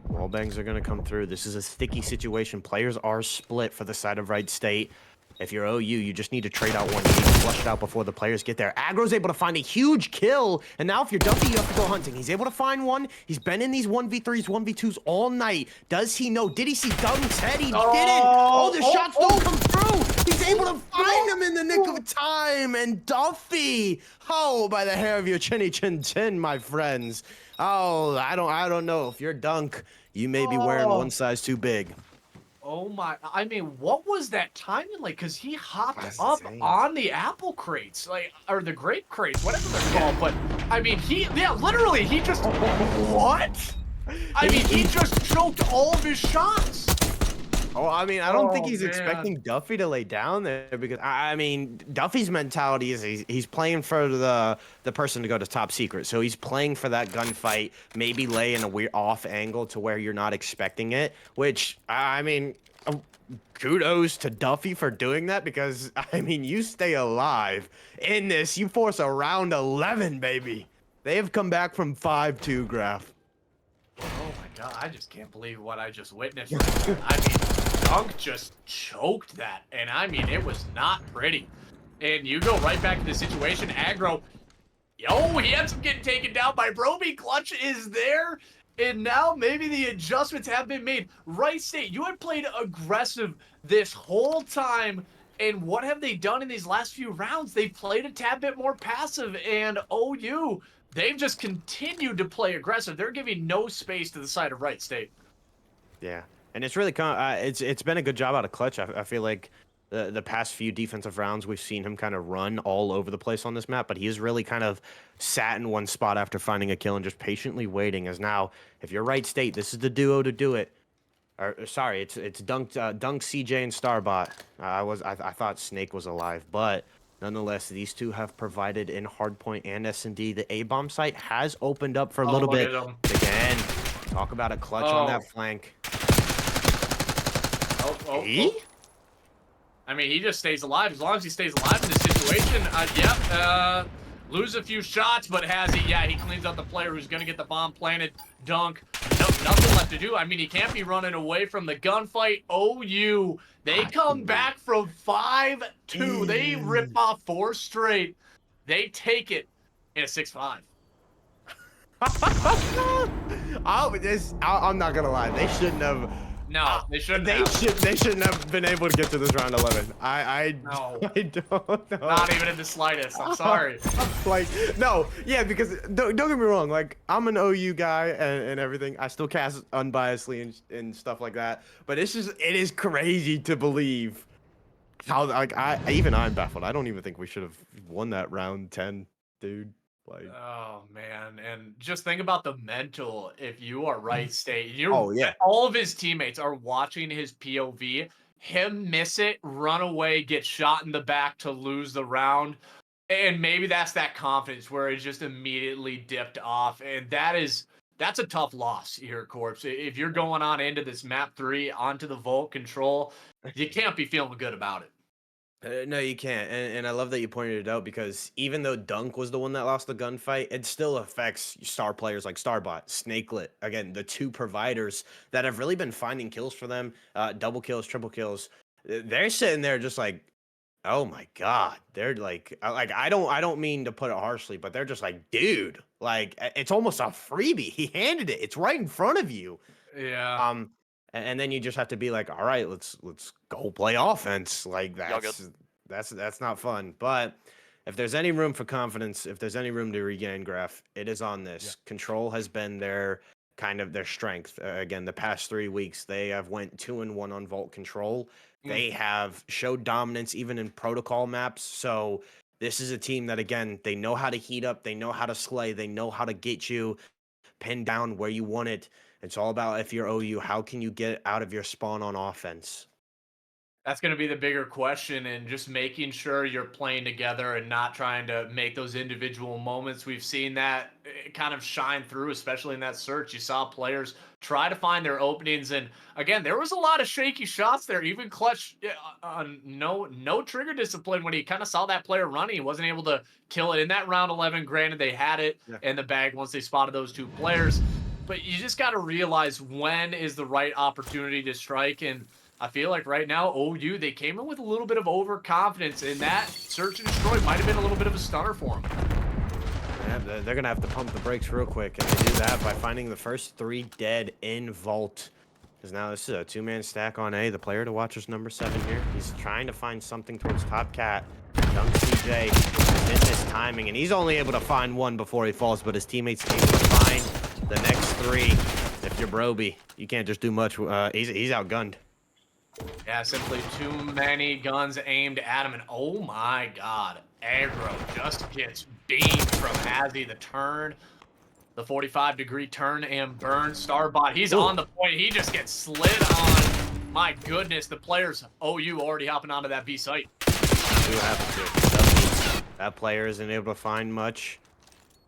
Wallbangs are going to come through. This is a sticky situation. Players are split for the side of Wright State. If you're OU, you just need to trade out one. You need to flush it out before the players get there. Aggro's able to find a huge kill, and now if you're Duffy, you have to go hunting. He's able to find one. He's been in these 1v3s, 1v2s all night. Does he know? Did he see Dunk's head? He didn't. Oh, the shots don't come through. He's able to find him in the nick of time, and Duffy, by the hair of your chinny chin chin, my friends. Oh, I don't know. If you're Dunk, you may be wearing one size too big. Oh my, I mean, what was that timing like? Because he hopped up on the apple crates, like, or the grape crates, whatever they're called. But, I mean, literally, he just, what? I mean, he just choked all of his shots. Oh, I mean, I don't think he's expecting Duffy to lay down there because, I mean, Duffy's mentality is he's playing for the person to go to top secret. So he's playing for that gunfight, maybe lay in a weird off angle to where you're not expecting it, which, I mean, kudos to Duffy for doing that because, I mean, you stay alive in this. You force a round 11, baby. They have come back from 5-2, Graf. Oh my god, I just can't believe what I just witnessed. I mean, Dunk just choked that, and I mean, it was not pretty. And you go right back to the situation. Aggro, he ends up getting taken down by Broby. Clutch is there, and now maybe the adjustments have been made. Wright State, you had played aggressive this whole time, and what have they done in these last few rounds? They've played a tad bit more passive, and OU, they've just continued to play aggressive. They're giving no space to the side of Wright State. Yeah, and it's really it's been a good job out of Clutch. I feel like the past few defensive rounds we've seen him kind of run all over the place on this map, but he's really kind of sat in one spot after finding a kill and just patiently waiting. As now, if you're Wright State, this is the duo to do it. Or sorry, it's Dunk, CJ, and Starbot. I thought Snake was alive, but Nonetheless, these two have provided in hardpoint and S&D. The A-bomb site has opened up for a Oh, little look bit. at him. Again, talk about a clutch on that Oh. flank. Oh. I mean, he just stays alive. As long as he stays alive in this situation, lose a few shots, but he cleans up the player who's going to get the bomb planted. Dunk. Nothing left to do. I mean, he can't be running away from the gunfight. OU, they come back from 5-2. They rip off 4 straight. They take it in a 6-5. I'm not gonna lie. They shouldn't have. No, they shouldn't have. They shouldn't have been able to get to this round 11. No. I don't know. Not even in the slightest. I'm sorry. Like, no, yeah, because don't get me wrong. Like, I'm an OU guy and everything. I still cast unbiasedly and stuff like that. But it is crazy to believe how, like, I'm baffled. I don't even think we should have won that round 10, dude. Like, Oh man, and just think about the mental. If you are Wright State, oh yeah, all of his teammates are watching his POV. Him miss it, run away, get shot in the back to lose the round, and maybe that's that confidence where it just immediately dipped off, and that's a tough loss here, Corpse. If you're going on into this map 3 onto the Vault Control, you can't be feeling good about it. No, you can't. And I love that you pointed it out because even though Dunk was the one that lost the gunfight, it still affects star players like Starbot, Snakelet. Again, the 2 providers that have really been finding kills for them, double kills, triple kills. They're sitting there just like, oh my God. They're like I don't mean to put it harshly, but they're just like, dude, like it's almost a freebie. He handed it. It's right in front of you. Yeah. And then you just have to be like, all right, let's go play offense. Like that's not fun. But if there's any room for confidence, if there's any room to regain graph, it is on this. Yeah. Control has been their strength. Again, the past 3 weeks, they have went 2-1 on Vault Control. They have showed dominance even in protocol maps. So this is a team that, again, they know how to heat up, they know how to slay, they know how to get you pinned down where you want it. It's all about, if you're OU, how can you get out of your spawn on offense? That's going to be the bigger question, and just making sure you're playing together and not trying to make those individual moments. We've seen that kind of shine through, especially in that search. You saw players try to find their openings, and again, there was a lot of shaky shots there. Even Clutch, no trigger discipline when he kind of saw that player running. He wasn't able to kill it in that round 11. Granted, they had it in the bag once they spotted those 2 players, but you just got to realize when is the right opportunity to strike. And I feel like right now, OU, they came in with a little bit of overconfidence, and that search and destroy might have been a little bit of a stunner for them. Yeah, they're going to have to pump the brakes real quick, and they do that by finding the first 3 dead in Vault. Because now this is a 2-man stack on A. The player to watch is number 7 here. He's trying to find something towards top cat. Dunk CJ in his timing, and he's only able to find 1 before he falls, but his teammates able to find the next 3. If you're Broby, you can't just do much. He's outgunned. Yeah, simply too many guns aimed at him, and oh my God, aggro just gets beamed from Azzy. The turn, the 45-degree turn and burn. Starbot, he's on the point. He just gets slid on. My goodness, the players OU already hopping onto that B site. That player isn't able to find much.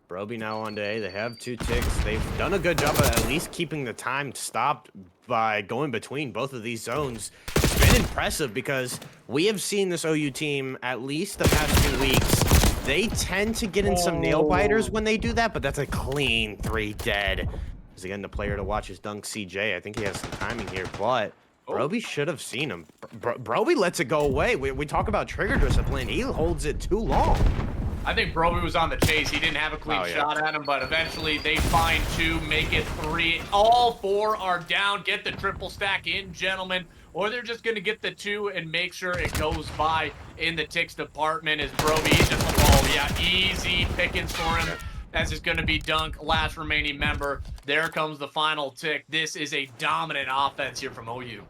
Broby now on day. They have 2 ticks. They've done a good job of at least keeping the time stopped by going between both of these zones. It's been impressive because we have seen this OU team at least the past 2 weeks. They tend to get in some nail biters when they do that, but that's a clean 3 dead. Because again, the player to watch is Dunk CJ. I think he has some timing here, but Broby should have seen him. Broby lets it go away. We talk about trigger discipline. He holds it too long. I think Broby was on the chase. He didn't have a clean shot at him, but eventually they find 2, make it 3. All 4 are down. Get the triple stack in, gentlemen, or they're just going to get the 2 and make sure it goes by in the ticks department. As Broby, he's just, easy pickings for him. As is going to be Dunk, last remaining member. There comes the final tick. This is a dominant offense here from OU.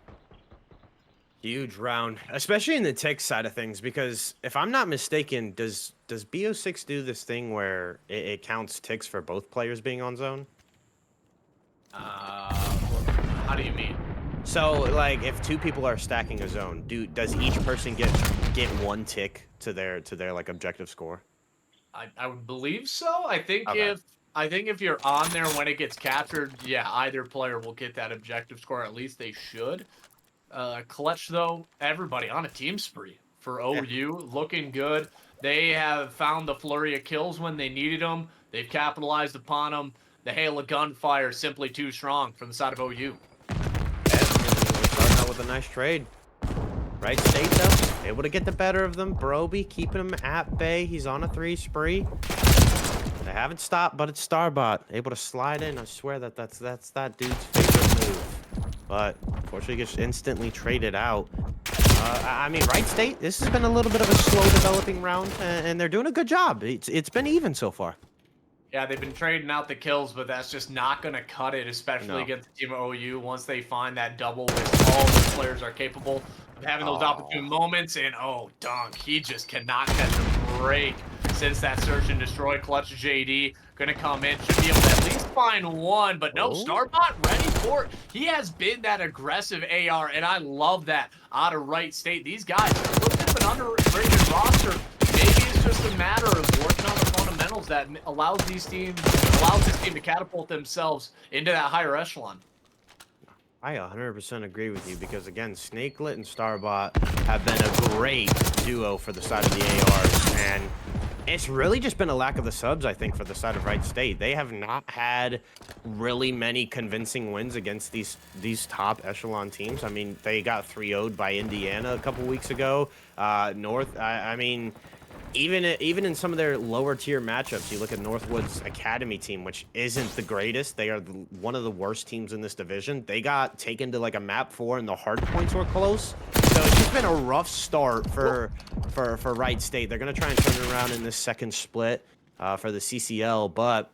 Huge round, especially in the tick side of things, because if I'm not mistaken, does BO6 do this thing where it counts ticks for both players being on zone? How do you mean? So, like, if two people are stacking a zone, does each person get 1 tick to their like objective score? I would believe so. Okay. I think if you're on there when it gets captured, yeah, either player will get that objective score. At least they should. Clutch though, everybody on a team spree for Yeah. OU, looking good. They have found the flurry of kills when they needed them. They've capitalized upon them. The hail of gunfire simply too strong from the side of OU. Yeah, we're starting out with a nice trade. Right State, though, able to get the better of them. Broby keeping him at bay. He's on a 3 spree. They haven't stopped, but it's Starbot. Able to slide in. I swear that's that dude's favorite move. But unfortunately, gets instantly traded out. I mean, Wright State, this has been a little bit of a slow developing round, and they're doing a good job. It's been even so far. Yeah, they've been trading out the kills, but that's just not going to cut it, especially No. against the team of OU once they find that double, which all the players are capable of having those opportune moments. And oh, Dunk, he just cannot catch a break since that search and destroy. Clutch JD going to come in, should be able to at least find one, but no, Oh. Starbot ready for it. He has been that aggressive AR, and I love that out of Wright State. These guys are a little bit of an underrated roster. Maybe it's just a matter of working on the fundamentals that allows this team to catapult themselves into that higher echelon. I 100% agree with you because, again, Snakelet and Starbot have been a great duo for the side of the ARs, and it's really just been a lack of the subs, I think, for the side of Wright State. They have not had really many convincing wins against these top echelon teams. I mean, they got 3-0'd by Indiana a couple weeks ago. I mean, even in some of their lower tier matchups, you look at Northwood's academy team, which isn't the greatest. They are one of the worst teams in this division. They got taken to like a map 4 and the hard points were close. So it's just been a rough start for Wright State. They're gonna try and turn it around in this second split for the CCL, but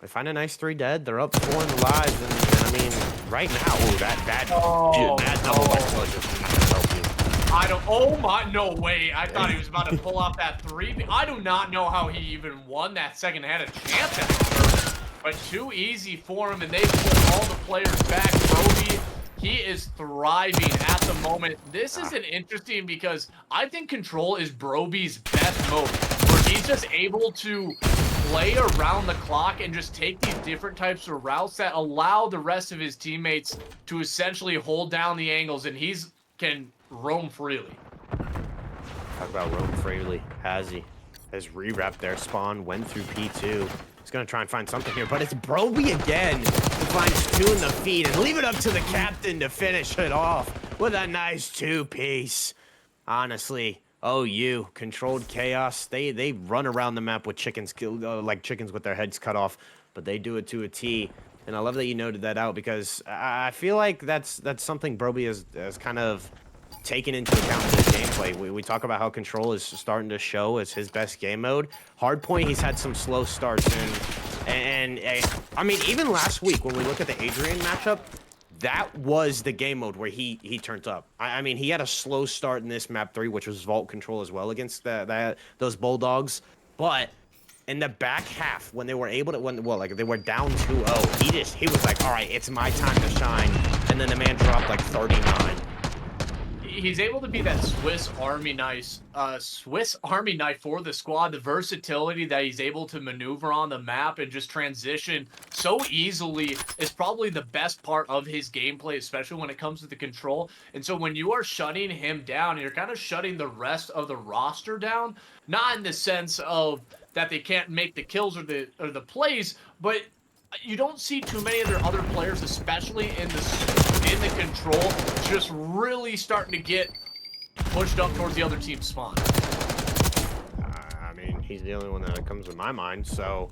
they find a nice 3 dead. They're up 4 in the lives, and I mean, right now, dude, that double by Clutch is not gonna help you. Oh my, no way. I thought he was about to pull off that 3. I do not know how he even won that second, had a chance at the third, but too easy for him, and they pull all the players back. Broby, he is thriving at the moment. This is an interesting because I think Control is Broby's best mode, where he's just able to play around the clock and just take these different types of routes that allow the rest of his teammates to essentially hold down the angles, and he's can roam freely. Talk about roam freely. Has he? Has re-wrapped their spawn, went through P2. He's gonna try and find something here, but it's Broby again who finds 2 in the feed and leave it up to the captain to finish it off with a nice 2-piece. Honestly, OU controlled chaos. They run around the map with chickens, like chickens with their heads cut off, but they do it to a T. And I love that you noted that out because I feel like that's something Broby has kind of taken into account in his gameplay. We talk about how Control is starting to show as his best game mode. Hardpoint, he's had some slow starts, and I mean, even last week when we look at the Adrian matchup, that was the game mode where he turned up. I mean, he had a slow start in this map 3, which was Vault Control as well against those Bulldogs, but in the back half, when they were able to, like they were down 2-0, he was like, all right, it's my time to shine. And then the man dropped like 39. He's able to be that Swiss Army knife for the squad. The versatility that he's able to maneuver on the map and just transition so easily is probably the best part of his gameplay, especially when it comes to the control. And so when you are shutting him down, you're kind of shutting the rest of the roster down, not in the sense of that they can't make the kills or the plays, but you don't see too many of their other players, especially in the control, just really starting to get pushed up towards the other team's spawn. I mean, he's the only one that comes to my mind. So,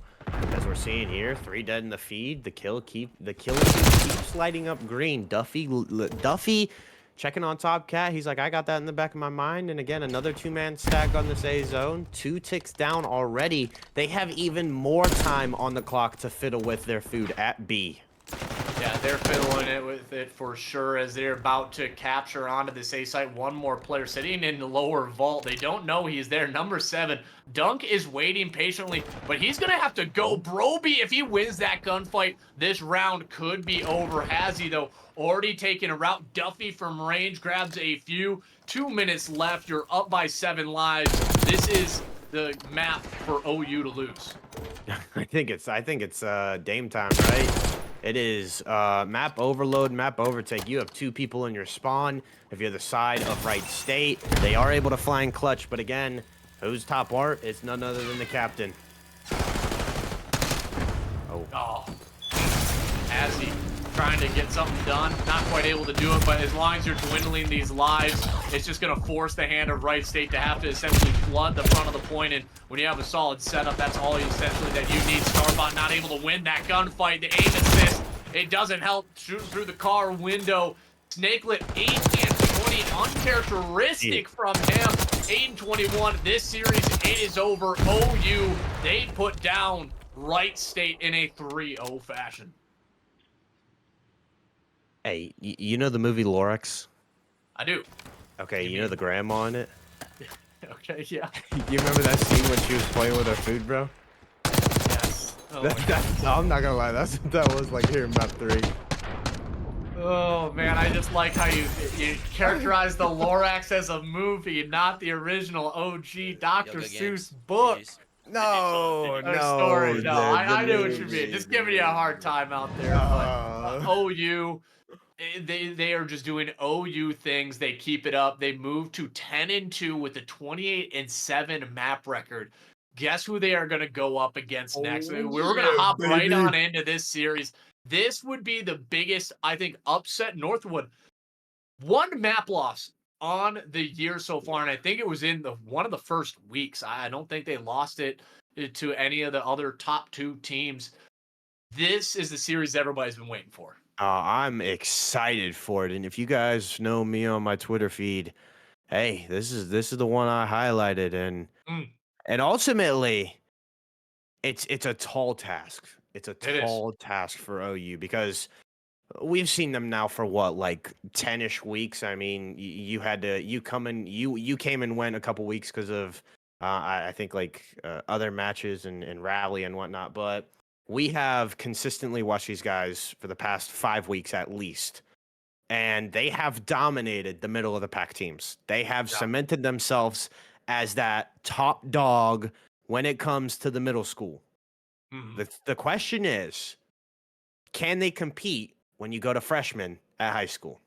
as we're seeing here, 3 dead in the feed. The kill keeps lighting up green. Duffy checking on top cat. He's like, I got that in the back of my mind. And again, another 2-man stack on this A zone. 2 ticks down already. They have even more time on the clock to fiddle with their food at B. Yeah, they're fiddling it with it for sure as they're about to capture onto this A site. One more player sitting in the lower vault. They don't know he's there. Number 7. Dunk is waiting patiently, but he's going to have to go. Broby, if he wins that gunfight, this round could be over. Has he, though, already taken a route? Duffy from range grabs a few. 2 minutes left. You're up by 7 lives. This is the map for OU to lose. I think it's Dame time, right? It is map overload, map overtake. You have 2 people in your spawn. If you're the side of Wright State, they are able to fly in clutch. But again, who's top art? It's none other than the captain. Oh, Azzy trying to get something done. Not quite able to do it, but as long as you're dwindling these lives, it's just going to force the hand of Wright State to have to essentially flood the front of the point. And when you have a solid setup, that's all essentially that you need. Starbot not able to win that gunfight. The aim assist, it doesn't help. Shooting through the car window. Snakelet 8 and 20, uncharacteristic from him. 8 and 21. This series, it is over. OU, they put down Wright State in a 3-0 fashion. Hey, you know the movie Lorax? I do. Okay, you know the grandma in it? Okay, yeah. You remember that scene when she was playing with her food, bro? Yes. Oh, I'm not gonna lie, that was like here in map 3. oh man, I just like how you characterize the Lorax as a movie, not the original OG Dr. Seuss book. No, Or story. No, I knew what you mean. Just giving you a hard time out there. But OU, they are just doing OU things. They keep it up. They move to 10 and 2 with a 28 and 7 map record. Guess who they are going to go up against next? We're going to hop right on into this series. This would be the biggest, I think, upset. Northwood. 1 map loss on the year so far, and I think it was in one of the first weeks. I don't think they lost it to any of the other top 2 teams. This is the series everybody's been waiting for. I'm excited for it, and if you guys know me on my Twitter feed, hey, this is the one I highlighted, and ultimately, it's a tall task. It's a tall task for OU because we've seen them now for what, like 10-ish weeks. I mean, you came and went a couple weeks because of I think like other matches and rally and whatnot, but we have consistently watched these guys for the past 5 weeks at least, and they have dominated the middle of the pack teams. They have cemented themselves as that top dog when it comes to the middle school. The question is, can they compete when you go to freshmen at high school?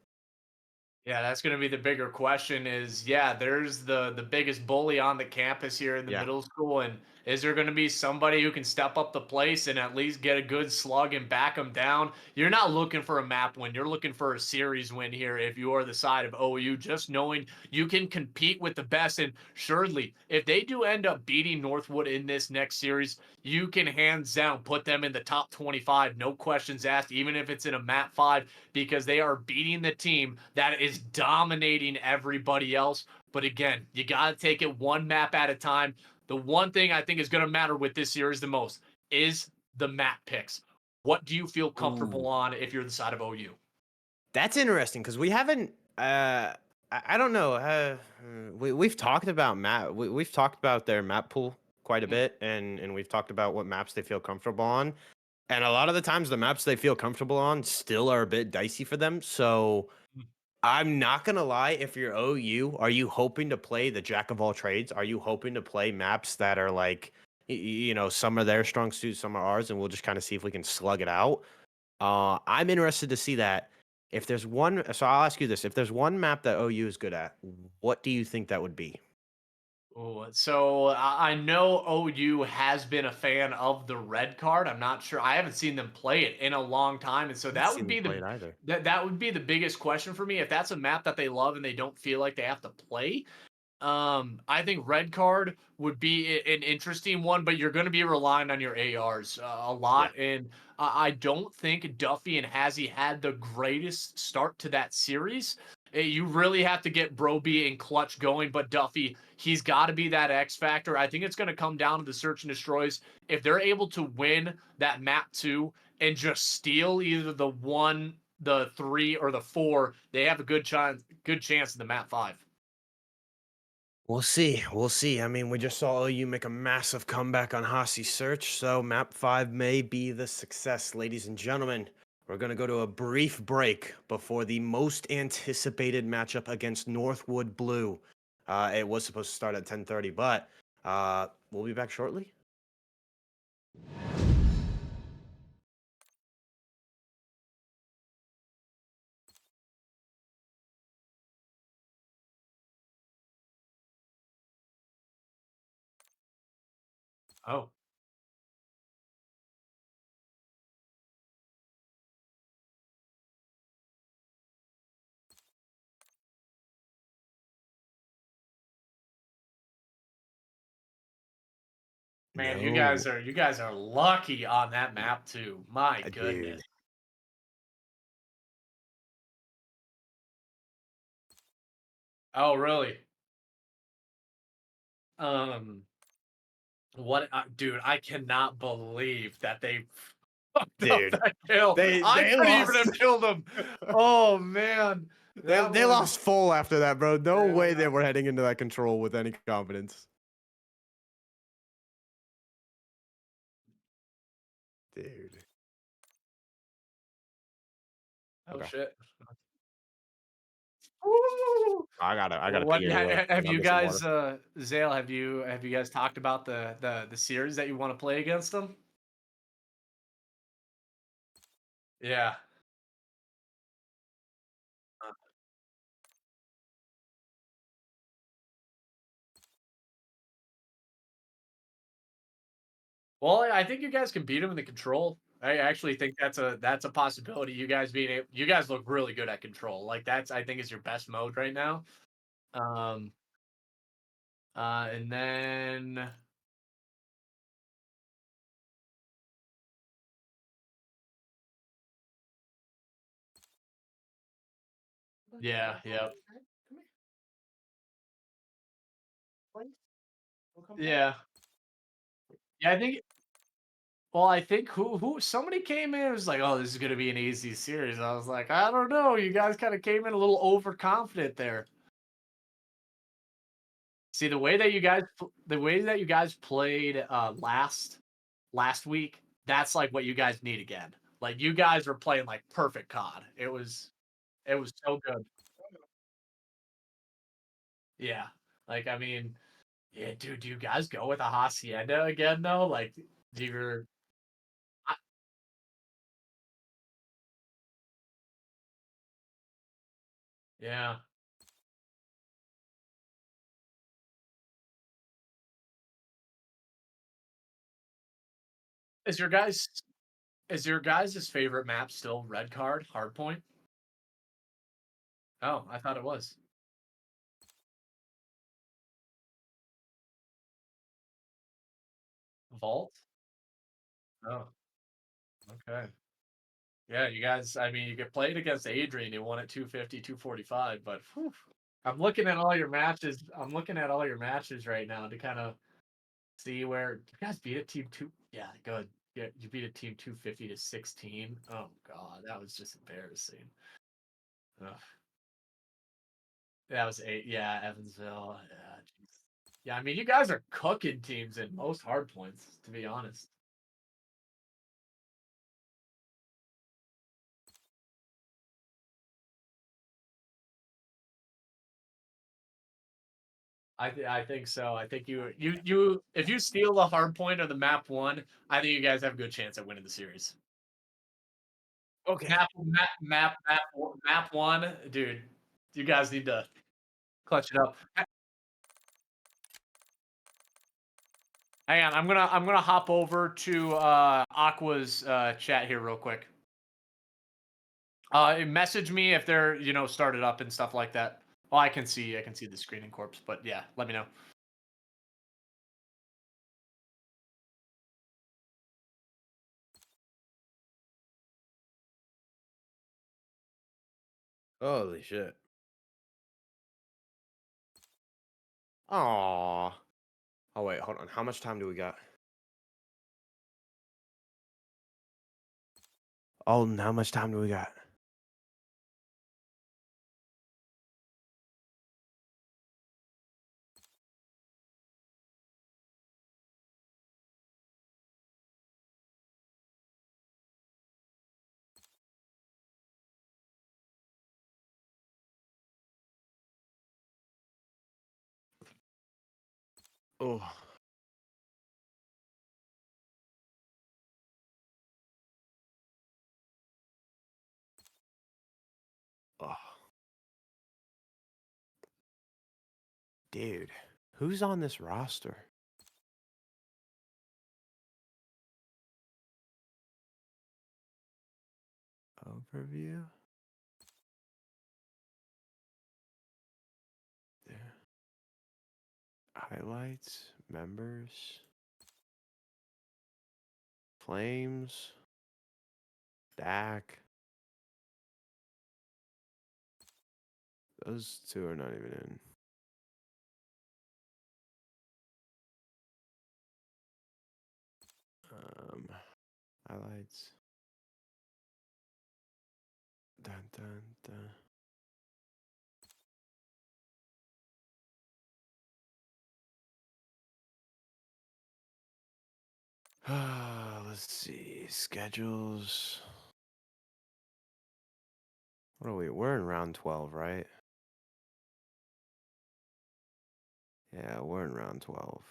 Yeah, that's going to be the bigger question is, yeah, there's the biggest bully on the campus here in the middle school. And is there going to be somebody who can step up the place and at least get a good slug and back them down? You're not looking for a map win. You're looking for a series win here if you are the side of OU, just knowing you can compete with the best. And surely, if they do end up beating Northwood in this next series, you can hands down put them in the top 25, no questions asked, even if it's in a map 5, because they are beating the team that is dominating everybody else. But again, you got to take it 1 map at a time. The one thing I think is going to matter with this series the most is the map picks. What do you feel comfortable on if you're the side of OU? That's interesting because we haven't. I don't know. We've talked about we've talked about their map pool quite a bit, and we've talked about what maps they feel comfortable on. And a lot of the times, the maps they feel comfortable on still are a bit dicey for them. So I'm not gonna lie. If you're OU, are you hoping to play the jack of all trades? Are you hoping to play maps that are like, some are their strong suits, some are ours, and we'll just kind of see if we can slug it out? I'm interested to see that. If there's one, so I'll ask you this: if there's one map that OU is good at, what do you think that would be? Oh, so I know OU has been a fan of the red card. I'm not sure. I haven't seen them play it in a long time, and so I haven't that would seen be them play it either. that would be the biggest question for me. If that's a map that they love and they don't feel like they have to play, I think red card would be an interesting one, but you're going to be relying on your ARs a Yeah. lot, and I don't think Duffy and Hazzy had the greatest start to that series. You really have to get Broby and Clutch going, but Duffy, he's got to be that X factor. I think it's going to come down to the search and destroys. If they're able to win that map 2 and just steal either the 1, the 3, or the 4, they have a good chance of the map 5. We'll see. We'll see. I mean, we just saw you make a massive comeback on Hossie Search, so map 5 may be the success, ladies and gentlemen. We're going to go to a brief break before the most anticipated matchup against Northwood Blue. It was supposed to start at 10:30, but we'll be back shortly. Oh, man, you No, guys are you guys are lucky on that map too. My dude. goodness. Oh, really? Um, dude, I cannot believe that they fucked up Dude, that kill. I they couldn't even lost. have killed him. Oh man, that They was lost full after that, bro. No way they yeah. were heading into that control with any confidence. Dude. Oh Okay. shit. Woo! I gotta pee What anyway. I have gotta you get some water. guys Zale, have you guys talked about the series that you want to play against them? Yeah. Well, I think you guys can beat him in the control. I actually think that's a possibility. You guys look really good at control. Like that's I think is your best mode right now. Um and then yeah, yeah. Yeah. Yeah, I think who somebody came in and was like, "Oh, this is gonna be an easy series." I was like, "I don't know. You guys kind of came in a little overconfident there." See, the way that you guys played last week, that's like what you guys need again. Like you guys were playing like perfect COD. It was so good. Yeah. Like I mean, yeah, dude, do you guys go with a hacienda again though? Like do you I- yeah. Is your guys is your guys' favorite map still red card, hardpoint? Oh, I thought it was. Vault? Oh, okay. Yeah, you guys, I mean, you get played against Adrian, you won at 250, 245, but whew, I'm looking at all your matches right now to kind of see where you guys beat a team two. Yeah, good. Yeah, you beat a team 250 to 16. Oh god, that was just embarrassing. Ugh. That was 8. Yeah, Evansville. Yeah, jeez. Yeah, I mean, you guys are cooking teams in most hard points, to be honest. I think so. I think you if you steal the hard point of the map 1, I think you guys have a good chance at winning the series. Okay. Map 1, dude, you guys need to clutch it up. Hang on, I'm gonna hop over to Aqua's chat here real quick. Message me if they're started up and stuff like that. Oh, I can see the screening corpse, but yeah, let me know. Holy shit. Aw. Oh wait, hold on. How much time do we got? Oh, how much time do we got? Oh. Oh. Dude, who's on this roster? Overview. There. Highlights, members, Flames, Dak. Those two are not even in. Highlights. Dun dun dun. Let's see. Schedules. What are we? We're in round 12, right? Yeah, we're in round 12.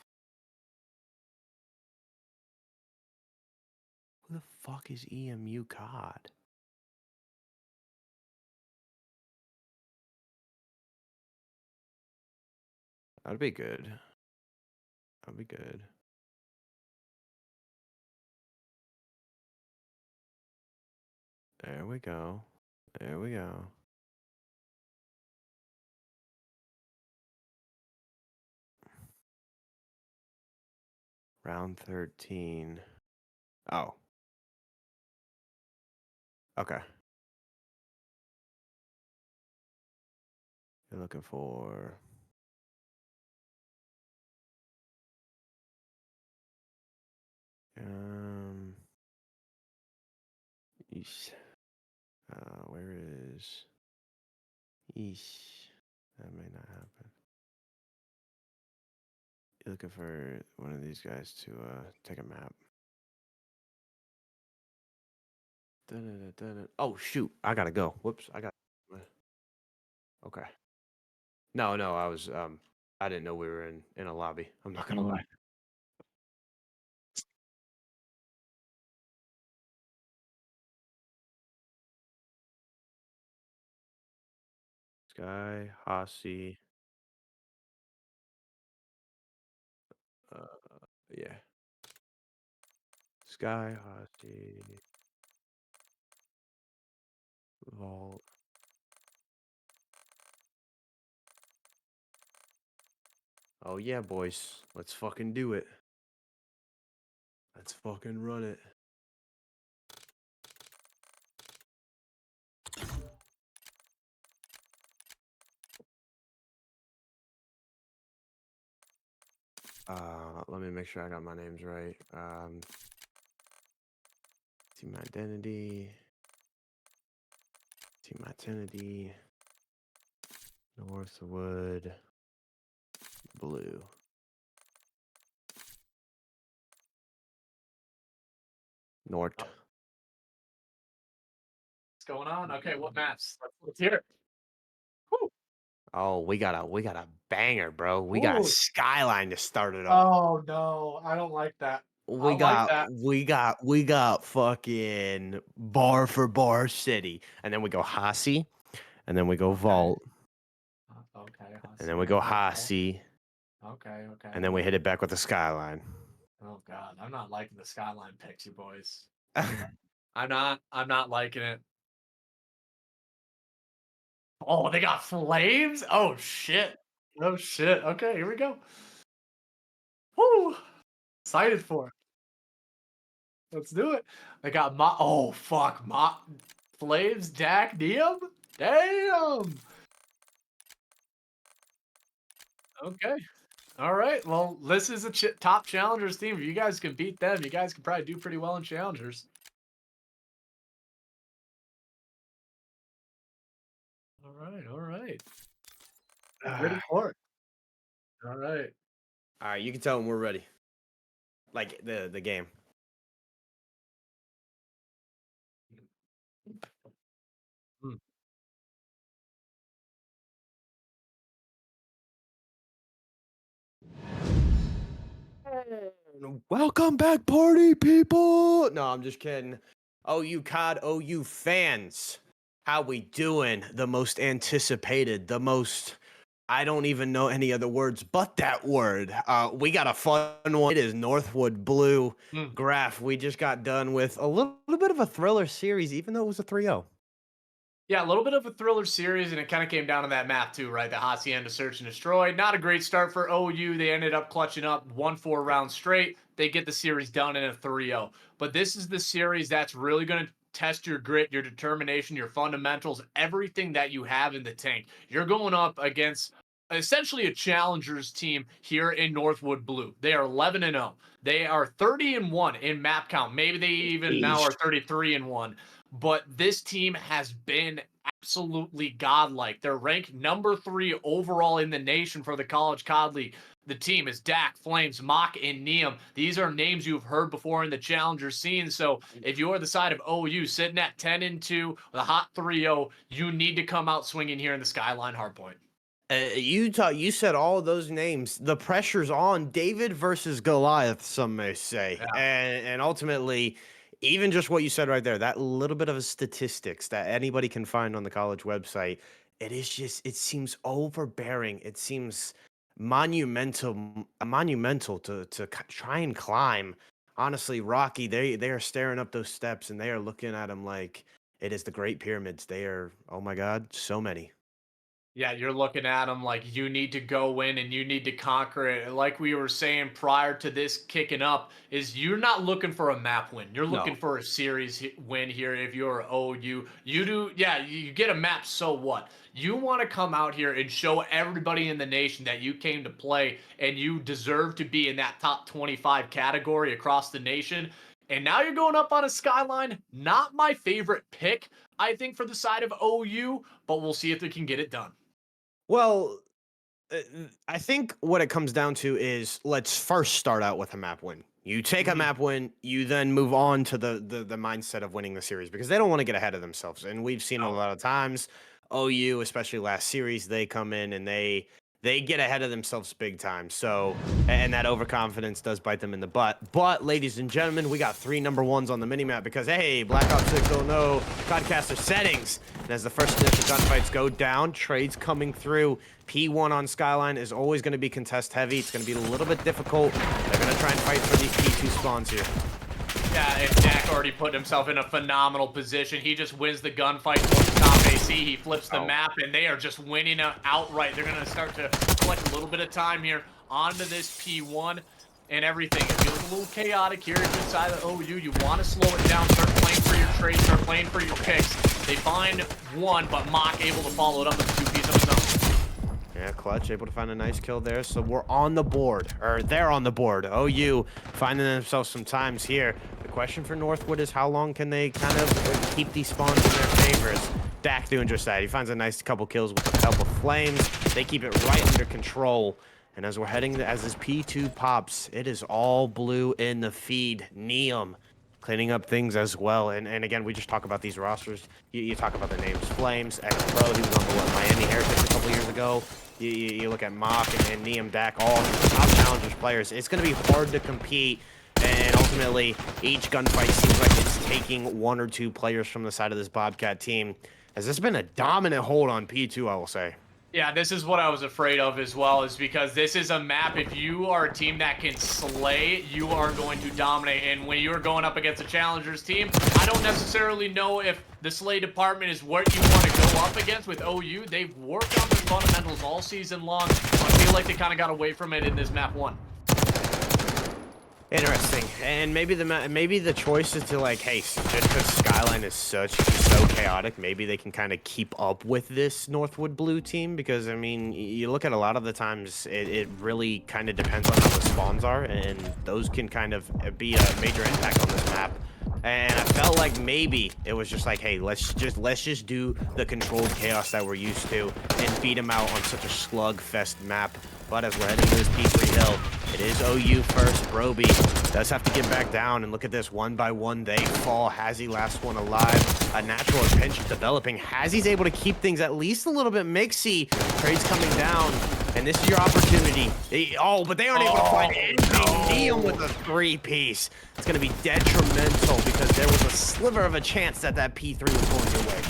Who the fuck is EMU COD? That'd be good. That'd be good. There we go. There we go. Round 13. Oh. Okay. You're looking for... East. Where is... East. That may not happen. You're looking for one of these guys to take a map. Dun-dun-dun-dun-dun. Oh, shoot. I gotta go. Whoops. I got... Okay. No, I was... I didn't know we were in a lobby. I'm not gonna lie. Sky, Hossie. Yeah. Sky, Hossie. Vault. Oh yeah, boys. Let's fucking do it. Let's fucking run it. Let me make sure I got my names right. Team identity. Team identity. Northwood. Blue. Nort. What's going on? Okay, what maps? Let's hear it. Whew. Oh, we got a banger, bro. We got a Ooh. skyline to start it off. Oh no, I don't like that. I We like got that. we got fucking bar for bar city, and then we go Hossie, and then we go Vault, Okay, and then we go okay. Hossie, Okay. and then we hit it back with the skyline. Oh god, I'm not liking the skyline picks, you boys. I'm not liking it. Oh, they got flames? Oh shit. Oh shit. Okay, here we go. Woo! Excited for it. Let's do it. I got oh fuck, flames, Dak, Diem? Damn. Okay. All right. Well, this is a top challengers team. If you guys can beat them, you guys can probably do pretty well in challengers. All right. All right. Ready for it. All right. All right, you can tell them we're ready. Like the game. Hmm. Welcome back, party people. No, I'm just kidding. OU COD, OU fans. How we doing? The most anticipated, the most I don't even know any other words but that word. We got a fun one. It is Northwood Blue Hmm. Graph. We just got done with a little bit of a thriller series, even though it was a 3-0. Yeah, a little bit of a thriller series, and it kind of came down to that map too, right? The Hacienda Search and Destroy. Not a great start for OU. They ended up clutching up 1-4 rounds straight. They get the series done in a 3-0. But this is the series that's really going to test your grit, your determination, your fundamentals, everything that you have in the tank. You're going up against essentially a challengers team here in Northwood Blue. They are 11-0. They are 30-1 in map count. Maybe they even now are 33-1. But this team has been absolutely godlike. They're ranked number 3 overall in the nation for the College COD League. The team is Dak, Flames, Mock, and Neum. These are names you've heard before in the challenger scene. So if you are the side of OU sitting at 10-2 with a hot 3-0, you need to come out swinging here in the Skyline Hardpoint. You said all of those names. The pressure's on David versus Goliath, some may say, Yeah. and ultimately, even just what you said right there, that little bit of a statistics that anybody can find on the college website, it seems overbearing. It seems monumental to try and climb. Honestly, Rocky, they are staring up those steps and they are looking at them like it is the Great Pyramids. They are, oh my God, so many. Yeah, you're looking at them like you need to go in and you need to conquer it. Like we were saying prior to this kicking up, is you're not looking for a map win. You're looking No. for a series win here. If you're OU, you do. Yeah, you get a map. So what? You want to come out here and show everybody in the nation that you came to play and you deserve to be in that top 25 category across the nation. And now you're going up on a Skyline. Not my favorite pick, I think, for the side of OU, but we'll see if they can get it done. Well, I think what it comes down to is let's first start out with a map win. You take a Mhm. map win, you then move on to the mindset of winning the series because they don't want to get ahead of themselves. And we've seen a No. lot of times OU, especially last series, they come in and they get ahead of themselves big time. So and that overconfidence does bite them in the butt. But ladies and gentlemen, we got 3 number 1s on the minimap because hey, Black Ops 6 don't know Codcaster settings. And as the first initial gunfights go down, trades coming through. P1 on Skyline is always going to be contest heavy. It's going to be a little bit difficult. They're going to try and fight for these P2 spawns here. Yeah, and Dak already put himself in a phenomenal position. He just wins the gunfight towards the top AC. He flips the map, and they are just winning outright. They're going to start to collect a little bit of time here onto this P1 and everything. It feels a little chaotic here inside of OU. You want to slow it down, start playing for your trades, start playing for your picks. They find one, but Mock able to follow it up with 2 pieces of his own. Yeah, Clutch able to find a nice kill there. So we're on the board, or they're on the board. OU finding themselves some times here. The question for Northwood is how long can they kind of keep these spawns in their favors? Dak doing just that. He finds a nice couple kills with the help of Flames. They keep it right under control. And as we're heading, as this P2 pops, it is all blue in the feed. Neum cleaning up things as well. And again, we just talk about these rosters. You talk about the names. Flames, X-Pro, he was on the Miami Heritage a couple years ago. You look at Mock and Neum Dak, all top challengers players. It's going to be hard to compete. And ultimately, each gunfight seems like it's taking 1 or 2 players from the side of this Bobcat team. Has this been a dominant hold on P2, I will say. Yeah, this is what I was afraid of as well, is because this is a map. If you are a team that can slay, you are going to dominate. And when you're going up against a challengers team, I don't necessarily know if the slay department is what you want to go up against with OU. They've worked on their fundamentals all season long. I feel like they kind of got away from it in this map 1. Interesting, and maybe the choice is to like, hey, just because Skyline is so chaotic, maybe they can kind of keep up with this Northwood Blue team. Because I mean, you look at a lot of the times, it really kind of depends on how the spawns are, and those can kind of be a major impact on this map. And I felt like maybe it was just like, hey, let's just do the controlled chaos that we're used to and beat them out on such a slugfest map. But as we're heading to this P3 hill, it is OU first. Broby does have to get back down, and look at this. One by one, they fall. Hazzy last one alive. A natural pinch developing. Hazzy's able to keep things at least a little bit mixy. Trades coming down, and this is your opportunity. But they aren't able to find anything. Neum with a 3-piece. It's going to be detrimental because there was a sliver of a chance that P3 was going your way.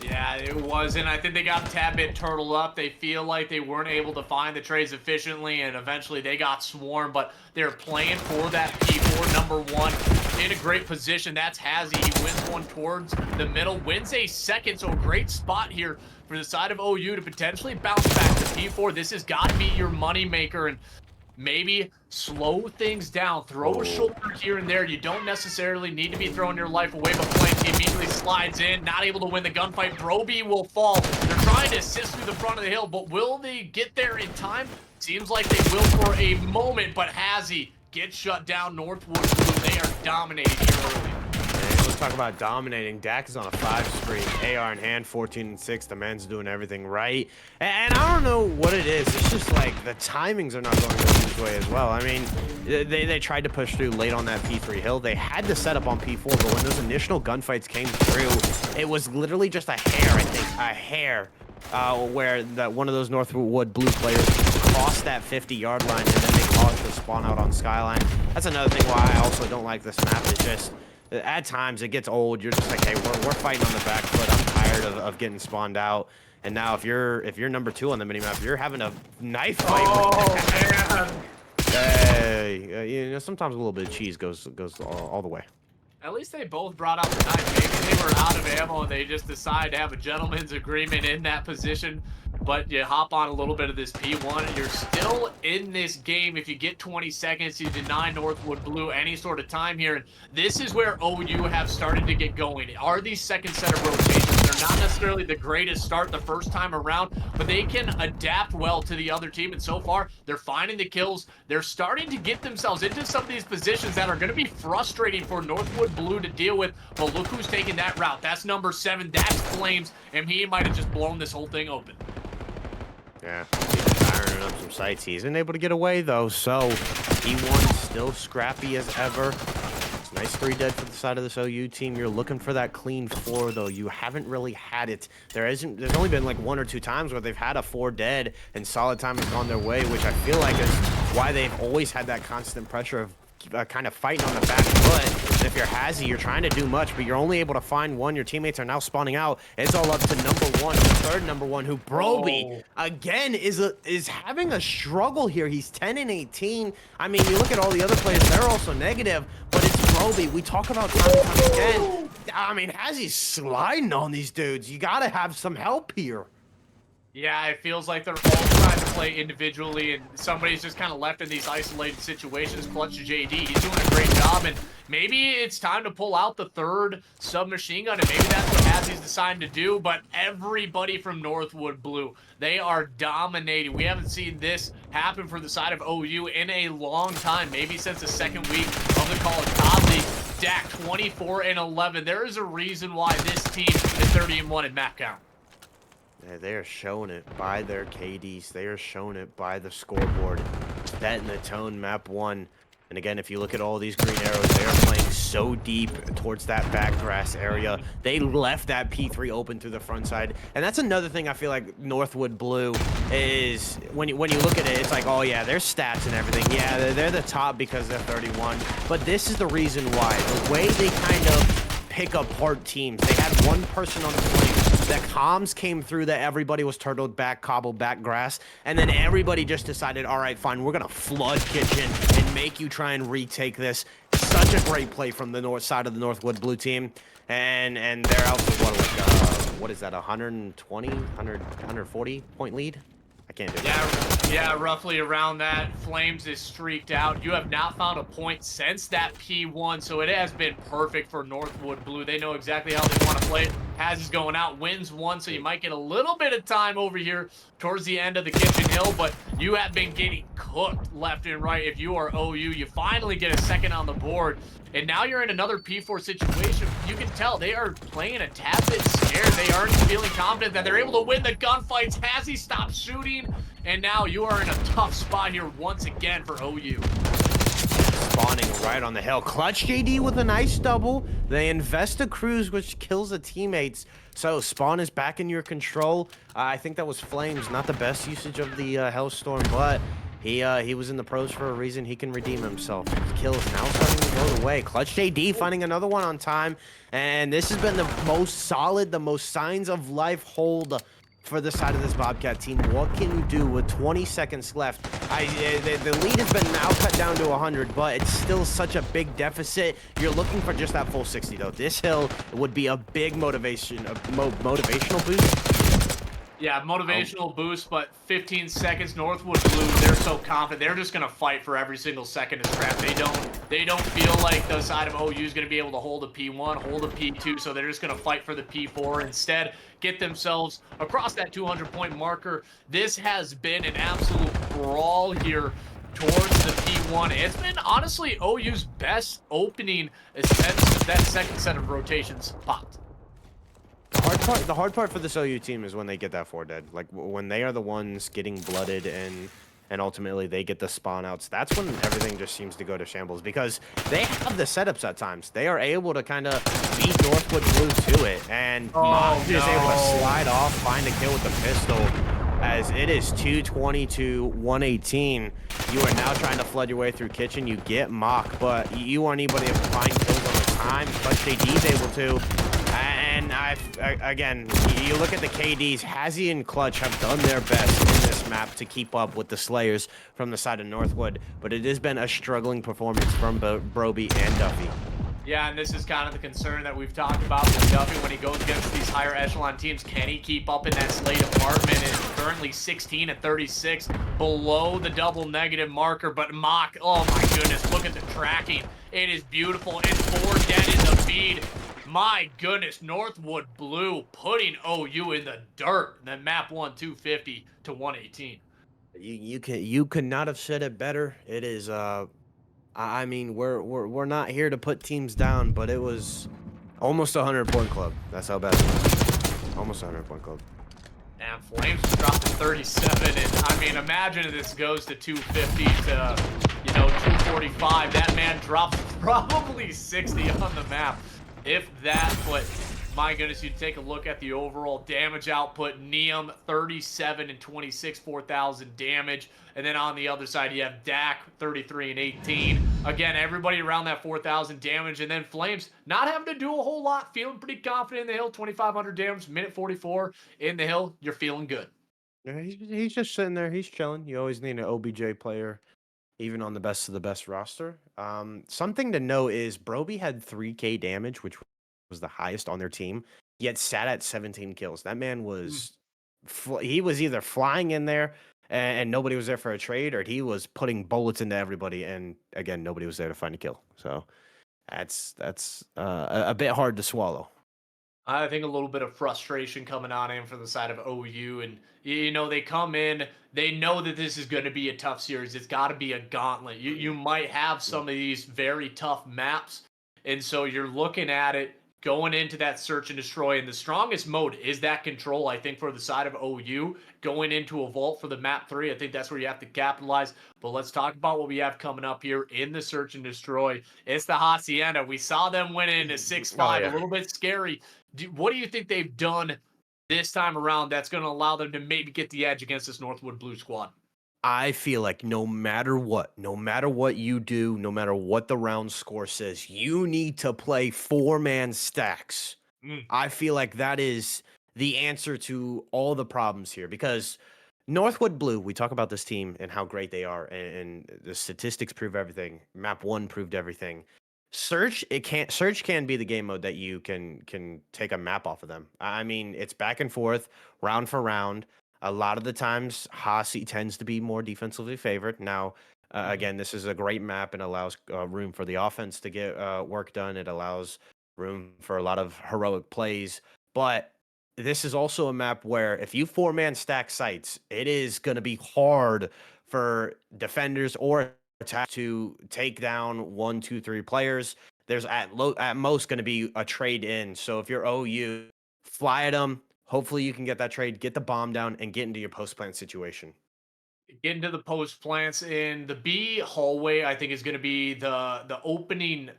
Yeah, it wasn't. I think they got a tad bit turtled up. They feel like they weren't able to find the trades efficiently, and eventually they got swarmed, but they're playing for that P4, number one, in a great position. That's Hazzy. He wins one towards the middle, wins a second, so a great spot here for the side of OU to potentially bounce back to P4. This has got to be your moneymaker, and maybe slow things down, throw a shoulder here and there. You don't necessarily need to be throwing your life away, but Planky immediately slides in, not able to win the gunfight. Broby will fall. They're trying to assist through the front of the hill, but will they get there in time? Seems like they will for a moment, but Hazzy gets shut down. Northwood Blue, they are dominating here early. Let's talk about dominating. Dak is on a 5 spree. AR in hand, 14-6. The man's doing everything right. And I don't know what it is. It's just like the timings are not going his way as well. I mean, they tried to push through late on that P3 hill. They had to set up on P4, but when those initial gunfights came through, it was literally just a hair, I think. A hair. Where one of those Northwood Blue players crossed that 50-yard line, and then they caused the spawn out on Skyline. That's another thing why I also don't like this map. It's just, at times, it gets old. You're just like, hey, we're fighting on the back foot. I'm tired of getting spawned out. And now if you're number 2 on the minimap, you're having a knife fight. Oh, man. Hey, you know, sometimes a little bit of cheese goes all the way. At least they both brought out the knife. Maybe they were out of ammo and they just decided to have a gentleman's agreement in that position. But you hop on a little bit of this P1, and you're still in this game. If you get 20 seconds, you deny Northwood Blue any sort of time here. And this is where OU have started to get going. Are these second set of rotations? They're not necessarily the greatest start the first time around, but they can adapt well to the other team. And so far, they're finding the kills. They're starting to get themselves into some of these positions that are going to be frustrating for Northwood Blue to deal with. But look who's taking that route. That's number 7. That's Flames, and he might have just blown this whole thing open. Yeah, he's ironing up some sights. He isn't able to get away, though, so P1 still scrappy as ever. It's nice 3 dead for the side of this OU team. You're looking for that clean 4, though. You haven't really had it. There's only been like 1 or 2 times where they've had a 4 dead and solid time has gone their way, which I feel like is why they've always had that constant pressure of kind of fighting on the back foot. And if you're Hazzy, you're trying to do much, but you're only able to find 1. Your teammates are now spawning out. It's all up to number 1, the third number 1, who Broby again is having a struggle here. He's 10 and 18. I mean, you look at all the other players; they're also negative, but it's Broby. We talk about time and time again. I mean, Hazzy's sliding on these dudes. You got to have some help here. Yeah, it feels like they're all trying to play individually, and somebody's just kind of left in these isolated situations. Clutch to JD, he's doing a great job, and maybe it's time to pull out the 3rd submachine gun, and maybe that's what Hazzy's deciding to do. But everybody from Northwood Blue, they are dominating. We haven't seen this happen for the side of OU in a long time, maybe since the 2nd week of the College COD League. Dak 24 and 11. There is a reason why this team is 30 and 1 in map count. Yeah, they are showing it by their KDs. They are showing it by the scoreboard. Setting the tone, map 1. And again, if you look at all these green arrows, they are playing so deep towards that back grass area. They left that P3 open through the front side. And that's another thing I feel like Northwood Blue is, when you look at it, it's like, oh yeah, their stats and everything. Yeah, they're the top because they're 31. But this is the reason why. The way they kind of pick apart teams. They had 1 person on the Flames. The comms came through that everybody was turtled back, cobbled back grass, and then everybody just decided, all right, fine, we're gonna flood kitchen and make you try and retake this. Such a great play from the north side of the Northwood Blue team, and they're out to what is that, 120, 140 point lead? I can't do it. Yeah, Yeah, roughly around that. Flames is streaked out. You have not found a point since that P1, so it has been perfect for Northwood Blue. They know exactly how they want to play. Has is going out, wins one, so you might get a little bit of time over here towards the end of the Kitchen Hill, but you have been getting cooked left and right. If you are OU, you finally get a second on the board, and now you're in another P4 situation. You can tell they are playing a tad bit scared. They aren't feeling confident that they're able to win the gunfights. Has he stopped shooting? And now you are in a tough spot here once again for OU. Spawning right on the hill. Clutch JD with a nice double. They invest a cruise, which kills the teammates. So Spawn is back in your control. I think that was Flames, not the best usage of the Hellstorm, but he was in the pros for a reason. He can redeem himself. Kills now starting to go the way. Clutch JD finding another one on time, and this has been the most solid, the most signs of life hold for the side of this Bobcat team. What can you do with 20 seconds left? The lead has been now cut down to 100, but it's still such a big deficit. You're looking for just that full 60, though. This hill would be a big motivational boost. Yeah, motivational boost, but 15 seconds. Northwood Blue, they're so confident. They're just gonna fight for every single second of scrap. They don't feel like the side of OU is gonna be able to hold a P1, hold a P2, so they're just gonna fight for the P4 instead. Get themselves across that 200-point marker. This has been an absolute brawl here towards the P1. It's been honestly OU's best opening since that second set of rotations popped. The hard part for this OU team is when they get that 4 dead. Like when they are the ones getting blooded and ultimately they get the spawn outs. That's when everything just seems to go to shambles because they have the setups at times. They are able to kind of beat Northwood Blue to it, and Mock is able to slide off, find a kill with the pistol. As it is 220 to 118, you are now trying to flood your way through Kitchen. You get Mock, but you aren't able to find kills on the time. But JD's able to. And again, you look at the KDs, Hazzy and Clutch have done their best in this map to keep up with the Slayers from the side of Northwood, but it has been a struggling performance from Broby and Duffy. Yeah, and this is kind of the concern that we've talked about with Duffy when he goes against these higher echelon teams. Can he keep up in that Slay department? Is currently 16 at 36, below the double negative marker, but Mock, oh my goodness, look at the tracking. It is beautiful. It's 4 dead in the feed. My goodness, Northwood Blue putting OU in the dirt. Then map 1, 250 to 118. You could not have said it better. It is I mean we're not here to put teams down, but it was almost a 100-point club. That's how bad it was. Almost a 100-point club. And Flames just dropped to 37, and I mean imagine if this goes to 250 to 245. That man drops probably 60 on the map. If that, but my goodness, you take a look at the overall damage output. Neum, 37 and 26, 4,000 damage. And then on the other side, you have Dak, 33 and 18. Again, everybody around that 4,000 damage. And then Flames, not having to do a whole lot, feeling pretty confident in the hill, 2,500 damage, minute 44 in the hill. You're feeling good. Yeah, he's just sitting there. He's chilling. You always need an OBJ player, even on the best of the best roster. Something to know is Broby had 3K damage, which was the highest on their team, yet sat at 17 kills. That man was, he was either flying in there and nobody was there for a trade, or he was putting bullets into everybody, and again, nobody was there to find a kill. So that's a bit hard to swallow. I think a little bit of frustration coming on in for the side of OU. And, they come in, they know that this is going to be a tough series. It's got to be a gauntlet. You might have some of these very tough maps. And so you're looking at it going into that search and destroy. And the strongest mode is that control, I think, for the side of OU. Going into a vault for the map 3, I think that's where you have to capitalize. But let's talk about what we have coming up here in the search and destroy. It's the Hacienda. We saw them win into 6-5, a little bit scary. What do you think they've done this time around that's going to allow them to maybe get the edge against this Northwood Blue squad? I feel like no matter what you do, no matter what the round score says, you need to play 4-man stacks. I feel like that is the answer to all the problems here, because Northwood Blue, we talk about this team and how great they are, and the statistics prove everything. Map 1 proved everything. Search can be the game mode that you can take a map off of them. I mean, it's back and forth, round for round. A lot of the times, Hasi tends to be more defensively favored. Now, Mhm. again, this is a great map and allows room for the offense to get work done. It allows room for a lot of heroic plays. But this is also a map where if you four-man stack sites, it is going to be hard for defenders or attack to take down one, two, three players. There's at most going to be a trade in. So if you're OU, fly at them. Hopefully you can get that trade, get the bomb down, and get into your post plant situation. Get into the post plants in the B hallway. I think is going to be the opening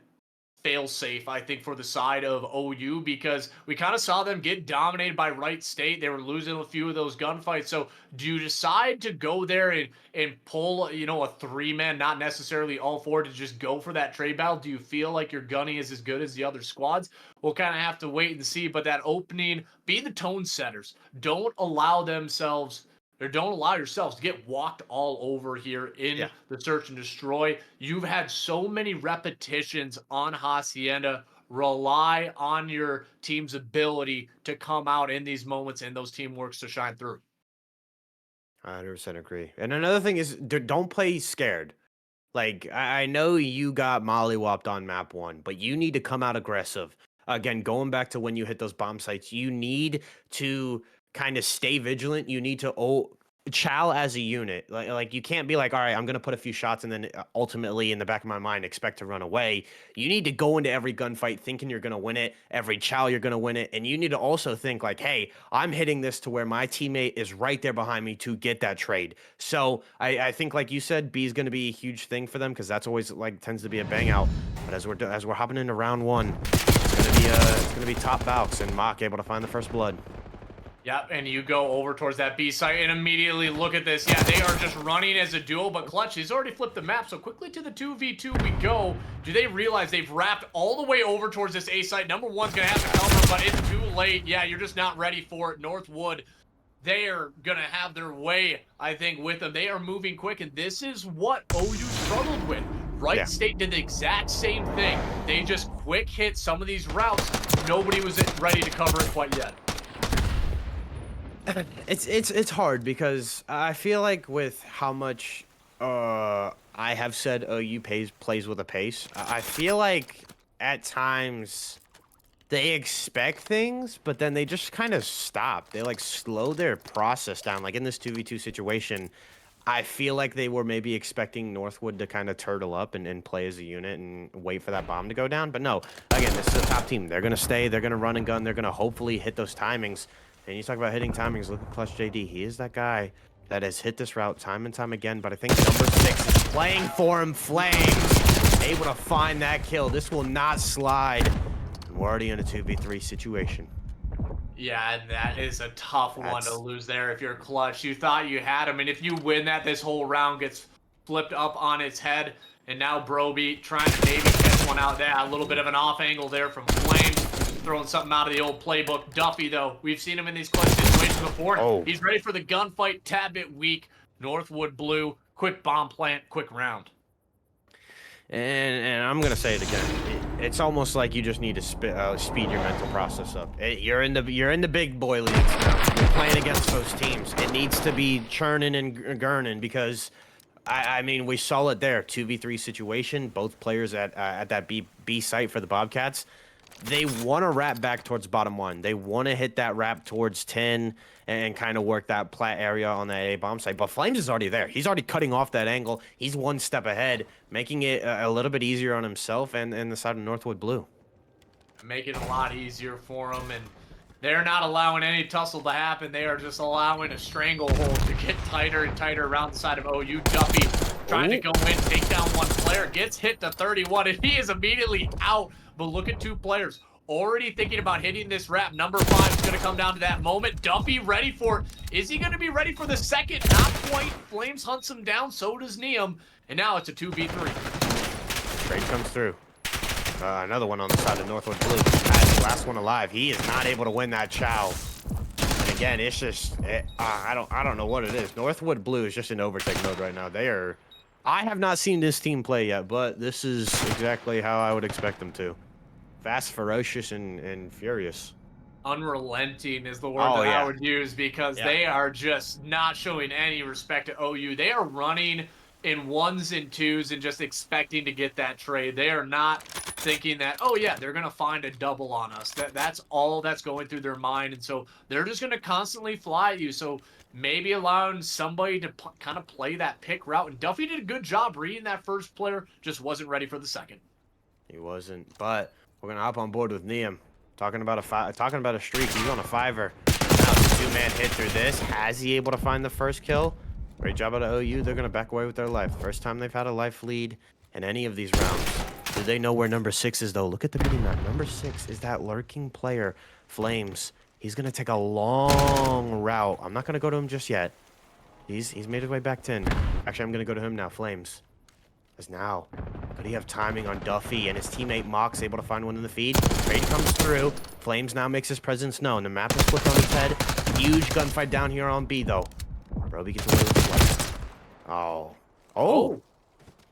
fail-safe, I think, for the side of OU because we kind of saw them get dominated by Wright State. They were losing a few of those gunfights. So do you decide to go there and pull, a three-man, not necessarily all four, to just go for that trade battle? Do you feel like your gunning is as good as the other squads? We'll kind of have to wait and see. But that opening, be the tone setters. Don't allow yourselves to get walked all over here in Yeah. the search and destroy. You've had so many repetitions on Hacienda. Rely on your team's ability to come out in these moments and those teamworks to shine through. 100% agree. And another thing is, don't play scared. Like, I know you got mollywopped on map one, but you need to come out aggressive. Again, going back to when you hit those bomb sites, you need to kind of stay vigilant. You need to chow as a unit. Like you can't be like, all right, I'm gonna put a few shots and then ultimately in the back of my mind expect to run away. You need to go into every gunfight thinking you're gonna win it. Every chow you're gonna win it, and you need to also think like, hey, I'm hitting this to where my teammate is right there behind me to get that trade. So I think like you said, B is gonna be a huge thing for them because that's always like tends to be a bang out. But as we're hopping into round one, it's gonna be top bouts and Mock able to find the first blood. Yep, and you go over towards that B site and immediately look at this. Yeah, they are just running as a duo, but Clutch has already flipped the map. So quickly to the 2v2 we go. Do they realize they've wrapped all the way over towards this A site? Number one's going to have to cover, but it's too late. Yeah, you're just not ready for it. Northwood, they are going to have their way, I think, with them. They are moving quick, and this is what OU struggled with. Wright Yeah. State did the exact same thing. They just quick hit some of these routes. Nobody was ready to cover it quite yet. It's hard because I feel like with how much I have said OU plays with a pace, I feel like at times they expect things, but then they just kind of stop. They like slow their process down. Like in this 2v2 situation, I feel like they were maybe expecting Northwood to kind of turtle up and play as a unit and wait for that bomb to go down. But no, again, this is a top team. They're going to stay. They're going to run and gun. They're going to hopefully hit those timings. And you talk about hitting timings. Look at Clutch JD. He is that guy that has hit this route time and time again. But I think number 6 is playing for him. Flames able to find that kill. This will not slide. We're already in a 2v3 situation. Yeah, and that is a tough one to That's lose there if you're Clutch. You thought you had him, and if you win that, this whole round gets flipped up on its head. And now Broby trying to maybe catch one out there. A little bit of an off angle there from Flames. Throwing something out of the old playbook. Duffy, though, we've seen him in these clutch situations before. oh. He's ready for the gunfight, tad bit weak. Northwood blue, quick bomb plant, quick round. And I'm gonna say it again. It's almost like you just need to speed your mental process up. You're in the big boy leagues now. You're playing against those teams. It needs to be churning and gurning because, I mean, we saw it there. 2v3 situation. Both players at that B site for the Bobcats. They want to wrap back towards bottom one. They want to hit that wrap towards 10 and kind of work that plat area on that A bomb site. But Flames is already there. He's already cutting off that angle. He's one step ahead, making it a little bit easier on himself and the side of Northwood Blue. Make it a lot easier for them, and they're not allowing any tussle to happen. They are just allowing a stranglehold to get tighter and tighter around the side of OU. Duffy trying to go in, take down one player, gets hit to 31, and he is immediately out. But look at two players already thinking about hitting this wrap. Number 5 is going to come down to that moment. Duffy ready for it. Is he going to be ready for the second? Not quite. Flames hunts him down. So does Neum. And now it's a 2v3. Trade comes through. Another one on the side of Northwood Blue. That's the last one alive. He is not able to win that chow. And again, it's just I don't know what it is. Northwood Blue is just in overtake mode right now. They are. I have not seen this team play yet, but this is exactly how I would expect them to. Fast, ferocious, and furious. Unrelenting is the word Oh, that I yeah. would use because they are just not showing any respect to OU. They are running in ones and twos and just expecting to get that trade. They are not thinking that, oh yeah, they're gonna find a double on us. That's all that's going through their mind, and so they're just gonna constantly fly at you. So maybe allowing somebody to kind of play that pick route. And Duffy did a good job reading that first player, just wasn't ready for the second. He wasn't, but we're gonna hop on board with Neum. Talking about a streak. He's on a 5-er. Now it's a 2-man hit through this. Has he able to find the first kill? Great job out of OU. They're gonna back away with their life. First time they've had a life lead in any of these rounds. Do they know where number 6 is though? Look at the mini map. Number 6 is that lurking player, Flames. He's gonna take a long route. I'm not gonna go to him just yet. He's made his way back 10. Actually, I'm gonna go to him now. Flames. As now, could he have timing on Duffy and his teammate Mox able to find one in the feed? Trade comes through. Flames now makes his presence known. The map is flipped on his head. Huge gunfight down here on B though. Broby gets away with the flight. Oh.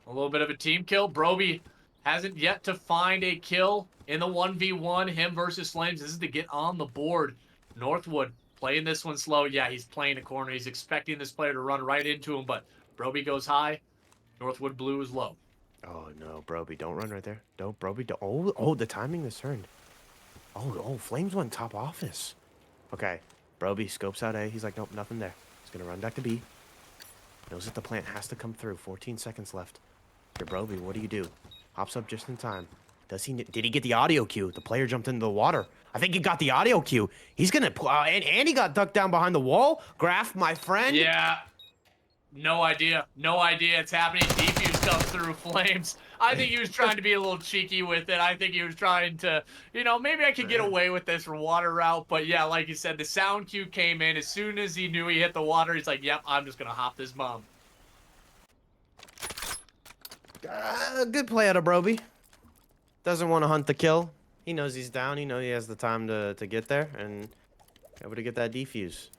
A little bit of a team kill. Broby hasn't yet to find a kill in the 1v1. Him versus Flames. This is to get on the board. Northwood playing this one slow. Yeah, he's playing a corner. He's expecting this player to run right into him, but Broby goes high. Northwood blue is low. Oh no, Broby, don't run right there. Don't, Broby, don't. Oh, the timing is turned. Oh, Flames went top office. Okay, Broby scopes out A. He's like, nope, nothing there. He's gonna run back to B. Knows that the plant has to come through. 14 seconds left. Here, Broby, what do you do? Hops up just in time. Did he get the audio cue? The player jumped into the water. I think he got the audio cue. He's gonna, and he got ducked down behind the wall. Graf, my friend. Yeah. No idea. No idea it's happening. Defuse comes through Flames. I think he was trying to be a little cheeky with it. I think he was trying to, maybe I could get away with this water route. But yeah, like you said, the sound cue came in. As soon as he knew he hit the water, he's like, yep, I'm just going to hop this bomb. Good play out of Broby. Doesn't want to hunt the kill. He knows he's down. He knows he has the time to get there and able to get that defuse.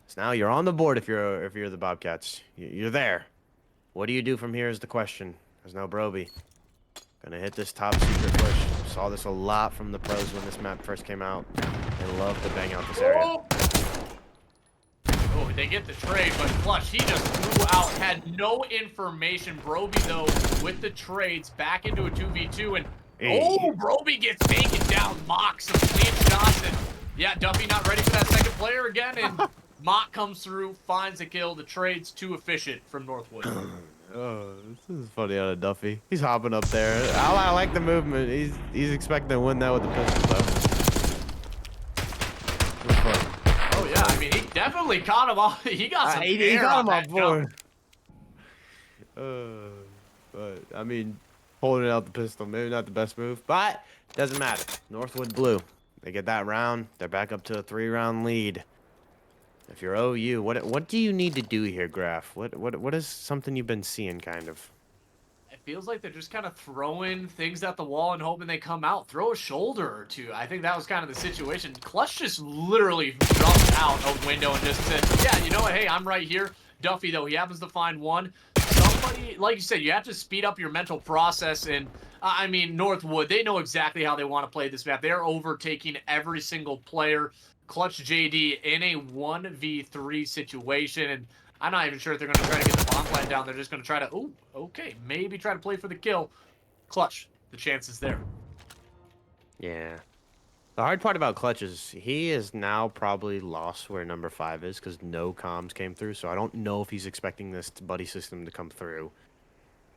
So now you're on the board if you're the Bobcats. You're there. What do you do from here is the question. There's no Broby. Gonna hit this top secret push. Saw this a lot from the pros when this map first came out. They love to bang out this area. Oh, they get the trade, but Clutch, he just flew out, had no information. Broby, though, with the trades, back into a 2v2, and Broby gets taken down. Mox some clean shots, and yeah, Duffy not ready for that second player again, and Mock comes through, finds a kill. The trade's too efficient from Northwood. Oh, this is funny out of Duffy. He's hopping up there. I like the movement. He's expecting to win that with the pistol, though. Oh yeah, I mean he definitely caught him off. He got some he air got on him on that board. jump. But I mean, holding out the pistol, maybe not the best move, but doesn't matter. Northwood blue. They get that round. They're back up to a 3-round lead. If you're OU, what do you need to do here, Graf? What is something you've been seeing, kind of? It feels like they're just kind of throwing things at the wall and hoping they come out. Throw a shoulder or two. I think that was kind of the situation. Clutch just literally jumped out a window and just said, yeah, you know what? Hey, I'm right here. Duffy, though, he happens to find one. Somebody, like you said, you have to speed up your mental process. And, I mean, Northwood, they know exactly how they want to play this map. They're overtaking every single player. Clutch JD in a 1v3 situation, and I'm not even sure if they're going to try to get the bomb plant down. They're just going to try to, maybe try to play for the kill. Clutch, the chance is there. Yeah. The hard part about Clutch is he is now probably lost where number 5 is because no comms came through, so I don't know if he's expecting this buddy system to come through.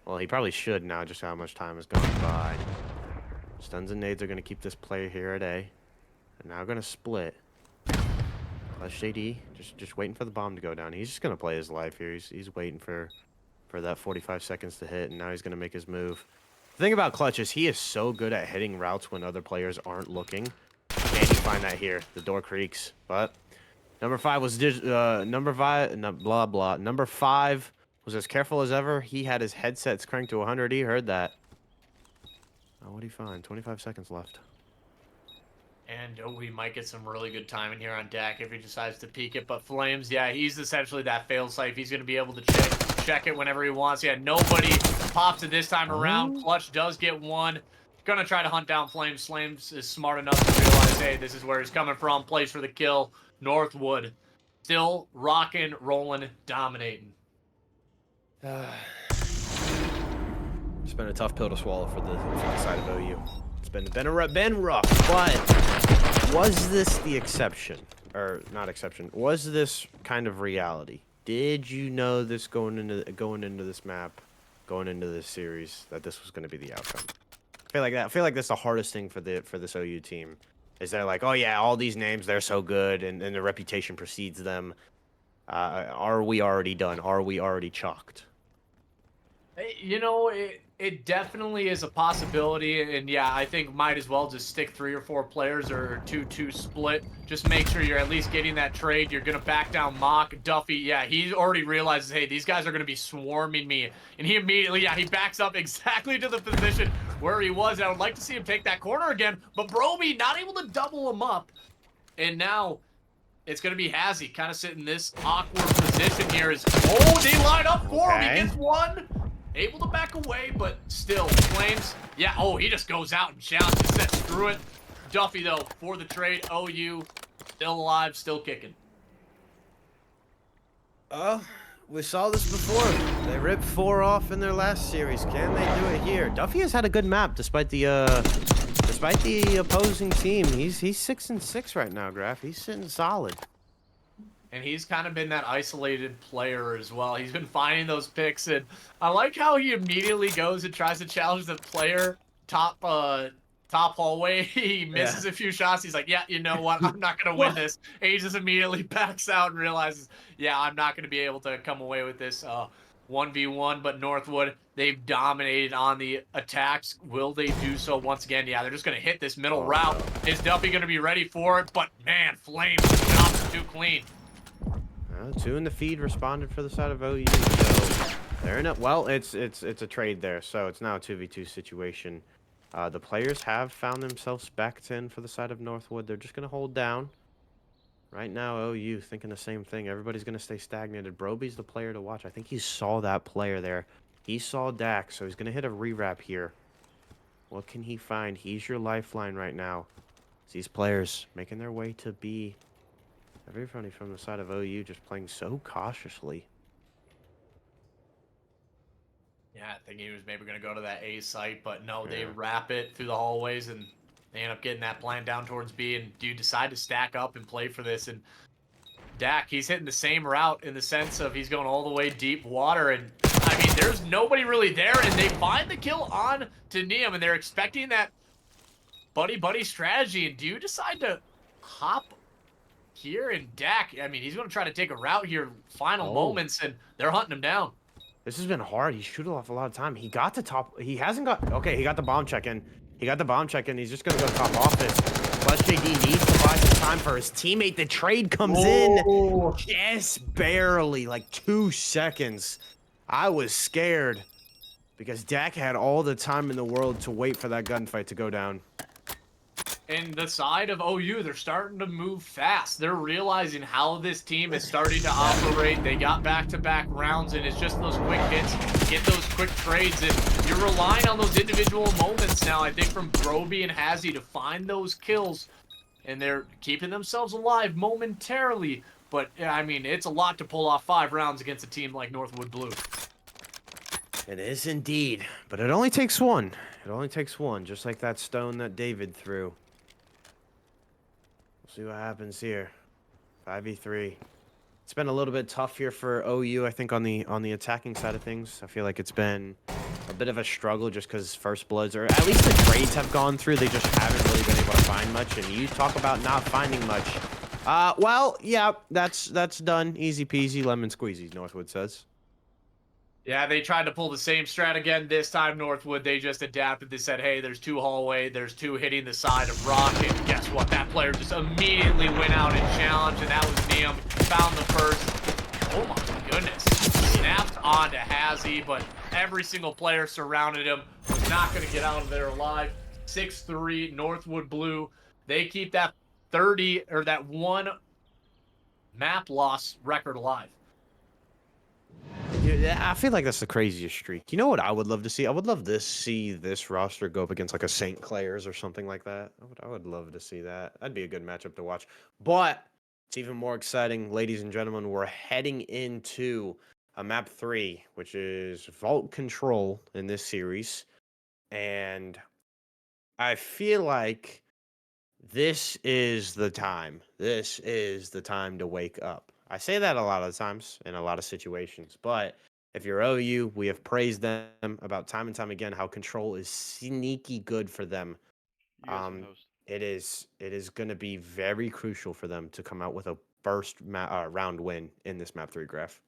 Well, he probably should now, just how much time has gone by. Stuns and nades are going to keep this player here at A. They're now going to split. Clutch JD, just waiting for the bomb to go down. He's just gonna play his life here. He's waiting for that 45 seconds to hit, and now he's gonna make his move. The thing about Clutch is he is so good at hitting routes when other players aren't looking. Can't you find that here? The door creaks, but number 5 was number 5 was as careful as ever. He had his headsets cranked to 100. He heard that. Oh, what did he find? 25 seconds left. And we might get some really good time in here on Dak if he decides to peek it. But Flames, yeah, he's essentially that fail-safe. He's going to be able to check it whenever he wants. Yeah, nobody pops it this time around. Clutch does get one. Gonna try to hunt down Flames. Flames is smart enough to realize, hey, this is where he's coming from. Plays for the kill. Northwood still rocking, rolling, dominating. It's been a tough pill to swallow for the side of OU. It's been rough, but was this the exception? Or not exception. Was this kind of reality? Did you know this going into this map, going into this series, that this was going to be the outcome? I feel like that's the hardest thing for this OU team. Is they're like, oh yeah, all these names, they're so good, and their reputation precedes them. Are we already done? Are we already chalked? You know, it definitely is a possibility, and yeah, I think might as well just stick 3 or 4 players or 2-2 split. Just make sure you're at least getting that trade. You're gonna back down Mock, Duffy. Yeah, he already realizes, hey, these guys are gonna be swarming me, and he immediately, yeah, he backs up exactly to the position where he was. I would like to see him take that corner again, but Broby not able to double him up, and now it's going to be Hazzy kind of sitting in this awkward position here. They line up for him. He gets one. Able to back away, but still, Flames. Yeah, he just goes out and shouts and says, screw it. Duffy, though, for the trade. OU, still alive, still kicking. Oh, we saw this before. They ripped 4 off in their last series. Can they do it here? Duffy has had a good map despite the opposing team. He's 6-6 right now, Graf. He's sitting solid. And he's kind of been that isolated player as well. He's been finding those picks, and I like how he immediately goes and tries to challenge the player top hallway. He misses a few shots. He's like, yeah, you know what? I'm not going to win this. And he just immediately backs out and realizes, yeah, I'm not going to be able to come away with this 1v1. But Northwood, they've dominated on the attacks. Will they do so once again? Yeah, they're just going to hit this middle route. Is Duffy going to be ready for it? But, man, Flames stops too clean. 2 in the feed responded for the side of OU. So they're in it. Well, it's a trade there, so it's now a 2v2 situation. The players have found themselves backed in for the side of Northwood. They're just gonna hold down. Right now, OU thinking the same thing. Everybody's gonna stay stagnated. Broby's the player to watch. I think he saw that player there. He saw Dak, so he's gonna hit a rewrap here. What can he find? He's your lifeline right now. These players making their way to B. Everybody from the side of OU just playing so cautiously. Yeah, I think he was maybe going to go to that A site, but no, they wrap it through the hallways, and they end up getting that plan down towards B, and do decide to stack up and play for this. And Dak, he's hitting the same route in the sense of he's going all the way deep water, and I mean, there's nobody really there, and they find the kill on to Neum, and they're expecting that buddy strategy, and do you decide to hop here? And Dak, I mean, he's going to try to take a route here, final moments, and they're hunting him down. This has been hard. He's shooting off a lot of time. He got the top. He hasn't got. Okay, he got the bomb check in. He got the bomb check in. He's just going to go top office. Plus, JD needs to buy some time for his teammate. The trade comes in just barely, like 2 seconds. I was scared because Dak had all the time in the world to wait for that gunfight to go down. And the side of OU, they're starting to move fast. They're realizing how this team is starting to operate. They got back-to-back rounds, and it's just those quick hits, get those quick trades, and you're relying on those individual moments now, I think, from Broby and Hazzy to find those kills, and they're keeping themselves alive momentarily. But, I mean, it's a lot to pull off 5 rounds against a team like Northwood Blue. It is indeed, but it only takes one. It only takes one, just like that stone that David threw. See what happens here. 5v3. It's been a little bit tough here for OU, I think, on the attacking side of things. I feel like it's been a bit of a struggle just because First Bloods, or at least the trades have gone through. They just haven't really been able to find much. And you talk about not finding much. Well, yeah, that's done. Easy peasy, lemon squeezy, Northwood says. Yeah, they tried to pull the same strat again. This time, Northwood, they just adapted. They said, hey, there's 2 hallway, there's 2 hitting the side of Rock, and guess what? That player just immediately went out and challenged, and that was Neum. Found the first. Oh, my goodness. Snapped onto Hazzy, but every single player surrounded him. Was not going to get out of there alive. 6-3, Northwood Blue. They keep that 30, or that 1 map loss record alive. Yeah, I feel like that's the craziest streak. You know what I would love to see? I would love to see this roster go up against like a St. Clair's or something like that. I would love to see that. That'd be a good matchup to watch. But it's even more exciting, ladies and gentlemen. We're heading into a map 3, which is Vault Control in this series. And I feel like this is the time. This is the time to wake up. I say that a lot of times in a lot of situations, but if you're OU, we have praised them about time and time again how control is sneaky good for them. You guys can Um, host. it is going to be very crucial for them to come out with a round win in this map 3 graph.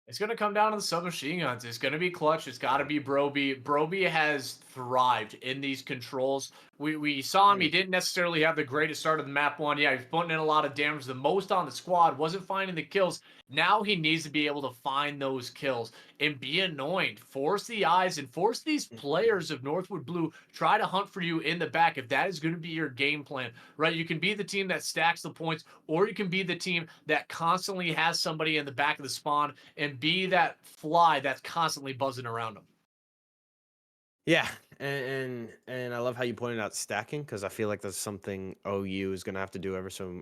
It's going to come down to the submachine guns. It's going to be clutch. It's got to be Broby. Broby has thrived in these controls. We saw him. He didn't necessarily have the greatest start of the map 1. Yeah, he's putting in a lot of damage, the most on the squad. Wasn't finding the kills. Now he needs to be able to find those kills and be annoying. Force the eyes and force these players of Northwood Blue try to hunt for you in the back if that is going to be your game plan, right? You can be the team that stacks the points, or you can be the team that constantly has somebody in the back of the spawn and be that fly that's constantly buzzing around them. Yeah, and I love how you pointed out stacking because I feel like that's something OU is gonna have to do ever so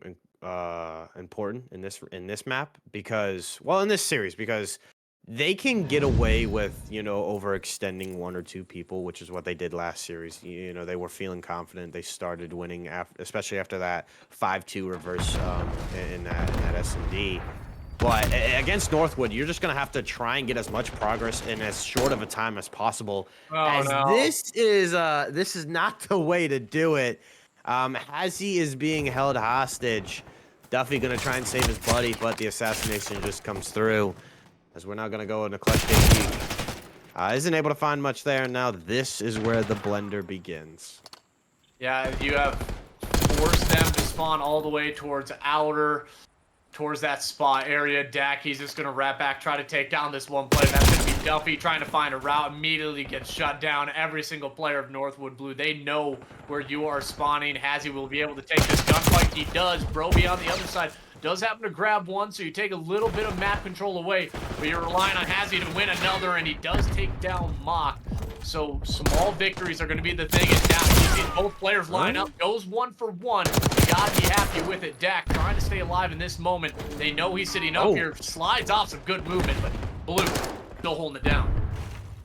important in this map because in this series because they can get away with overextending one or two people, which is what they did last series. They were feeling confident. They started winning especially after that 5-2 reverse in that S&D. But against Northwood, you're just going to have to try and get as much progress in as short of a time as possible. Oh, no. This is not the way to do it. Hazzy is being held hostage. Duffy going to try and save his buddy, but the assassination just comes through. As we're now going to go in a clutch game. Isn't able to find much there. Now this is where the blender begins. Yeah, you have forced them to spawn all the way towards that spot area. Dak, he's just going to wrap back, try to take down this one player. That's going to be Duffy trying to find a route, immediately gets shut down. Every single player of Northwood Blue, they know where you are spawning. Hazzy will be able to take this gunfight. He does. Broby on the other side does happen to grab one, so you take a little bit of map control away, but you're relying on Hazzy to win another, and he does take down Mock. So small victories are going to be the thing. And now you see both players line up, goes 1 for 1. You got to be happy with it. Dak trying to stay alive in this moment. They know he's sitting up here, slides off some good movement, but Blue still holding it down.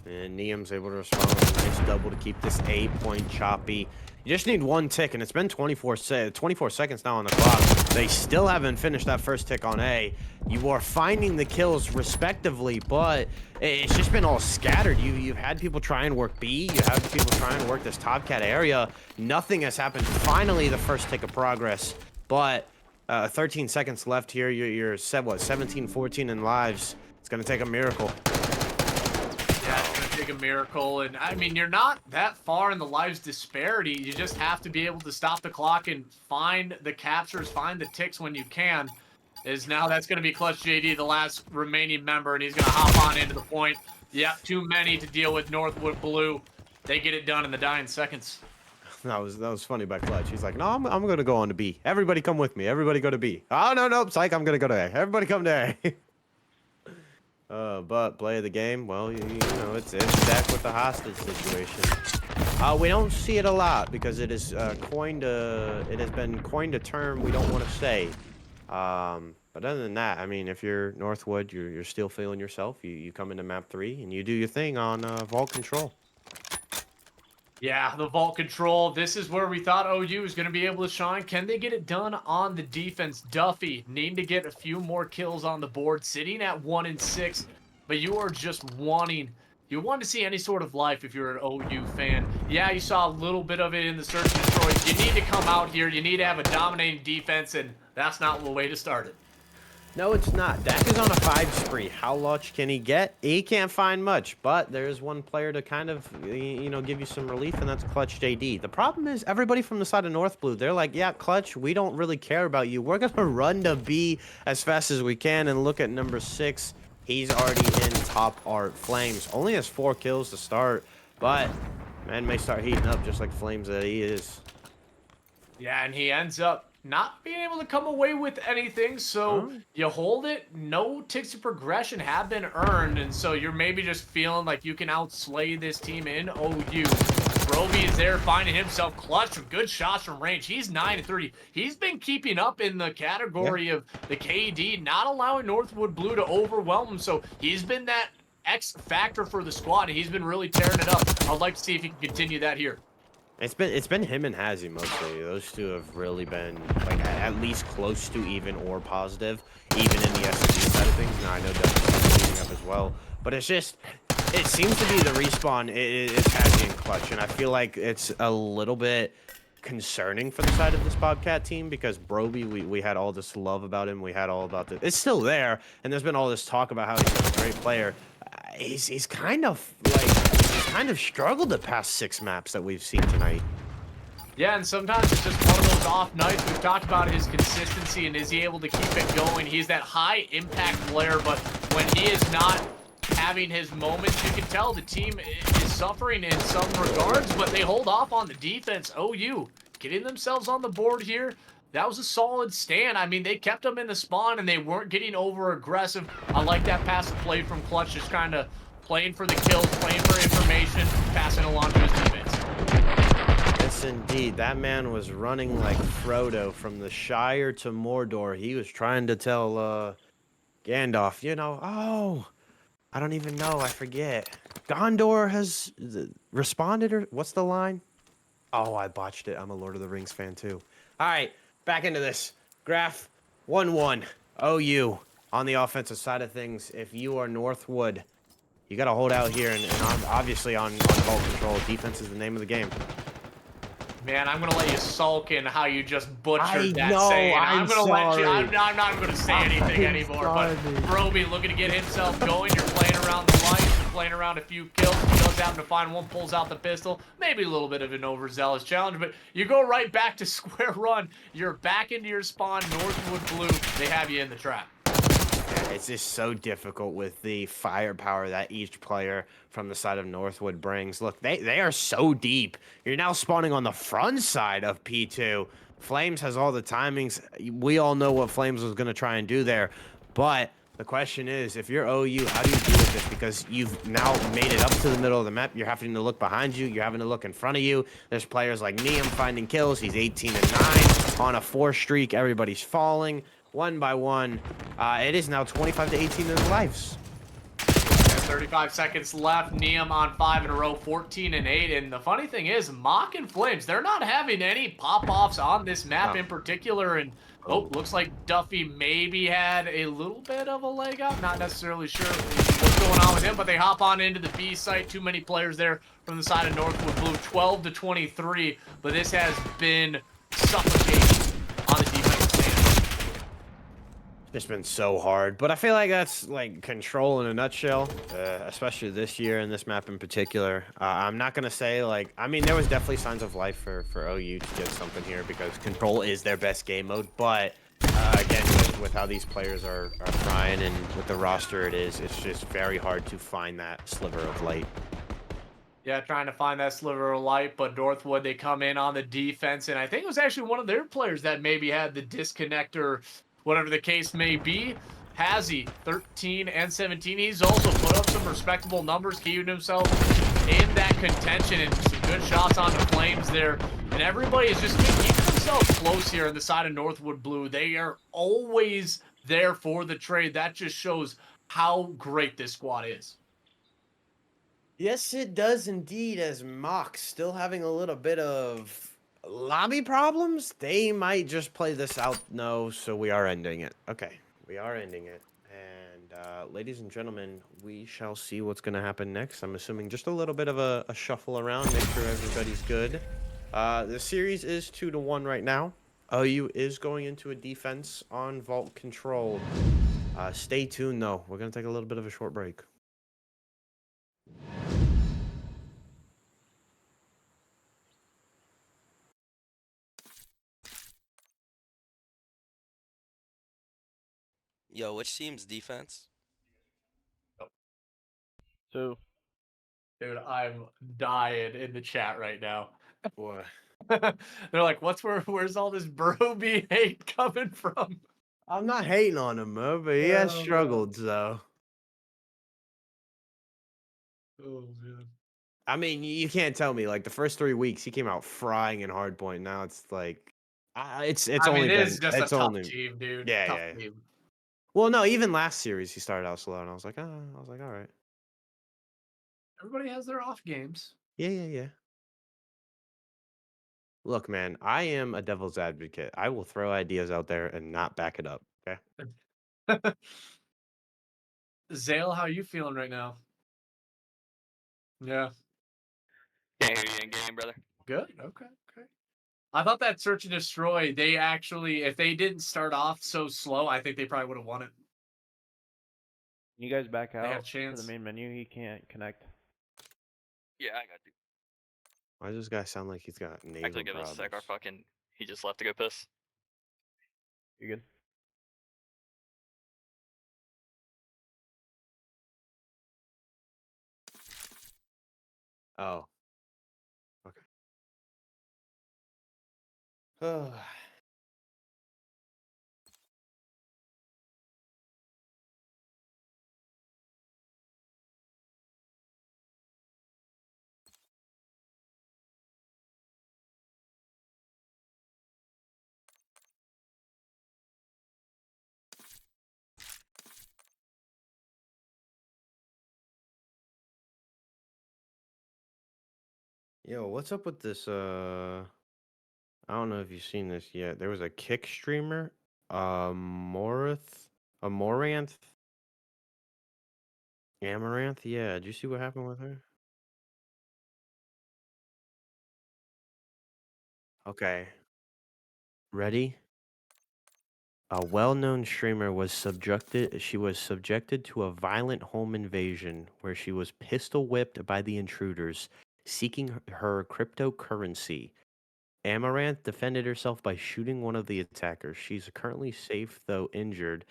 And Niam's able to respond with a nice double to keep this A point choppy. You just need one tick, and it's been 24 seconds now on the clock. They still haven't finished that first tick on A. You are finding the kills respectively, but it's just been all scattered. You've had people try and work B. You have people try and work this top cat area. Nothing has happened. Finally, the first tick of progress, but 13 seconds left here. You're set, what, 17-14 in lives. It's going to take a miracle. Yeah, it's going to take a miracle. And, I mean, you're not that far in the lives disparity. You just have to be able to stop the clock and find the captures, find the ticks when you can. Now that's going to be Clutch JD, the last remaining member, and he's going to hop on into the point. Yep, too many to deal with Northwood Blue. They get it done in the dying seconds. That was funny by Clutch. He's like, no, I'm going to go on to B. Everybody come with me. Everybody go to B. Oh, no, psych, I'm going to go to A. Everybody come to A. But play of the game, well, you know, it's back with the hostage situation. We don't see it a lot because it has been coined a term we don't want to say. But other than that, I mean, if you're Northwood, you're still feeling yourself. You come into map 3 and you do your thing on Vault Control. Yeah, the Vault Control. This is where we thought OU was going to be able to shine. Can they get it done on the defense? Duffy needing to get a few more kills on the board, sitting at 1 and 6. But you are just wanting to see any sort of life if you're an OU fan. Yeah, you saw a little bit of it in the search and destroy. You need to come out here. You need to have a dominating defense, and that's not the way to start it. No, it's not. Dak is on a 5 spree. How much can he get? He can't find much, but there's one player to kind of, give you some relief, and that's Clutch JD. The problem is everybody from the side of North Blue, they're like, yeah, Clutch, we don't really care about you. We're going to run to B as fast as we can, and look at number 6. He's already in top art. Flames only has 4 kills to start, but man may start heating up just like Flames that he is. Yeah, and he ends up not being able to come away with anything. So Oh. you hold it. No ticks of progression have been earned, and so you're maybe just feeling like you can outslay this team in OU. Roby is there finding himself clutch with good shots from range. He's 9-3. He's been keeping up in the category of the KD, not allowing Northwood Blue to overwhelm him. So he's been that X factor for the squad, and he's been really tearing it up. I'd like to see if he can continue that here. It's been him and Hazy mostly. Those two have really been like at least close to even or positive, even in the SMG side of things. Now I know Duffy's leading up as well, but it seems to be the respawn. It's Hazy and Clutch, and I feel like it's a little bit concerning for the side of this Bobcat team because Broby, we had all this love about him. We had all about the. It's still there, and there's been all this talk about how he's a great player. He's kind of like. Kind of struggled the past 6 maps that we've seen tonight. Yeah, and sometimes it's just one of those off nights. We've talked about his consistency and is he able to keep it going. He's that high impact player, but when he is not having his moments, you can tell the team is suffering in some regards, but they hold off on the defense. OU getting themselves on the board here. That was a solid stand. I mean, they kept them in the spawn and they weren't getting over aggressive. I like that passive play from Clutch, just kind of playing for the kills, playing for information, passing along to his teammates. Yes, indeed. That man was running like Frodo from the Shire to Mordor. He was trying to tell Gandalf, oh, I don't even know. I forget. Gondor has responded, or what's the line? Oh, I botched it. I'm a Lord of the Rings fan too. All right, back into this. Graph 1-1. OU on the offensive side of things. If you are Northwood, you got to hold out here, and obviously on ball control. Defense is the name of the game. Man, I'm gonna let you sulk in how you just butchered I that know, saying. I'm gonna let you. sorry. I'm not gonna say anything anymore. Sorry. But Broby looking to get himself going. You're playing around the light. You're playing around a few kills. He does happen to find one, pulls out the pistol. Maybe a little bit of an overzealous challenge, but you go right back to square one. You're back into your spawn. Northwood Blue. They have you in the trap. It's just so difficult with the firepower that each player from the side of Northwood brings. Look, they are so deep. You're now spawning on the front side of P2. Flames has all the timings. We all know what Flames was going to try and do there. But the question is, if you're OU, how do you deal with this? Because you've now made it up to the middle of the map. You're having to look behind you. You're having to look in front of you. There's players like Neum finding kills. He's 18-9 on a 4 streak. Everybody's falling. One by one. It is now 25-18 in the lives. 35 seconds left. Neum on 5 in a row, 14-8. And the funny thing is, Mock and Flames, they're not having any pop-offs on this map in particular. And looks like Duffy maybe had a little bit of a leg up. Not necessarily sure what's going on with him, but they hop on into the B site. Too many players there from the side of Northwood Blue, 12-23. But this has been suffocating on the defensive stand. It's been so hard, but I feel like that's like control in a nutshell, especially this year and this map in particular. I'm not gonna say like, I mean, there was definitely signs of life for OU to get something here because control is their best game mode, but again, with how these players are frying and with the roster it's just very hard to find that sliver of light. Yeah, trying to find that sliver of light, but Northwood, they come in on the defense, and I think it was actually one of their players that maybe had the disconnect or whatever the case may be. Hazy, 13 and 17. He's also put up some respectable numbers, keeping himself in that contention and some good shots on the Flames there. And everybody is just keeping themselves close here on the side of Northwood Blue. They are always there for the trade. That just shows how great this squad is. Yes, it does indeed, as Mox still having a little bit of lobby problems. They might just play this out. No, so we are ending it. Okay, we are ending it. And ladies and gentlemen, we shall see what's going to happen next. I'm assuming just a little bit of a shuffle around, make sure everybody's good. The series is 2-1 right now. OU is going into a defense on vault control. Stay tuned, though. We're going to take a little bit of a short break. Yo, which team's defense? Dude, I'm dying in the chat right now. Boy. They're like, where's all this Broby hate coming from? I'm not hating on him, but he has Oh, man. struggled, so. Oh man. I mean, you can't tell me, like, the first 3 weeks, he came out frying in Hardpoint. Now it's like, it's I mean, only it is been, just a it's tough only, team, dude. yeah, Tough yeah. team. Well, no, even last series, he started out slow, and I was like, all right. Everybody has their off games. Yeah, yeah, yeah. Look, man, I am a devil's advocate. I will throw ideas out there and not back it up. Okay. Zale, how you feeling right now? Yeah. Can't hear you in game, brother. Good. Okay. Okay. I thought that search and destroy, they actually, if they didn't start off so slow, I think they probably would have won it. You guys back They had a out to chance. the main menu. He can't connect. Yeah, I got you. Why does this guy sound like he's got nasal Actually, give us a sec. Our problems? fucking he just left to go piss. You good? Oh. Okay. Yo, what's up with this? I don't know if you've seen this yet. There was a kick streamer, Amaranth. Amaranth. Yeah, did you see what happened with her? Okay, ready? A well-known streamer was subjected. She was subjected to a violent home invasion where she was pistol whipped by the intruders, seeking her cryptocurrency. Amaranth defended herself by shooting one of the attackers. She's currently safe, though injured,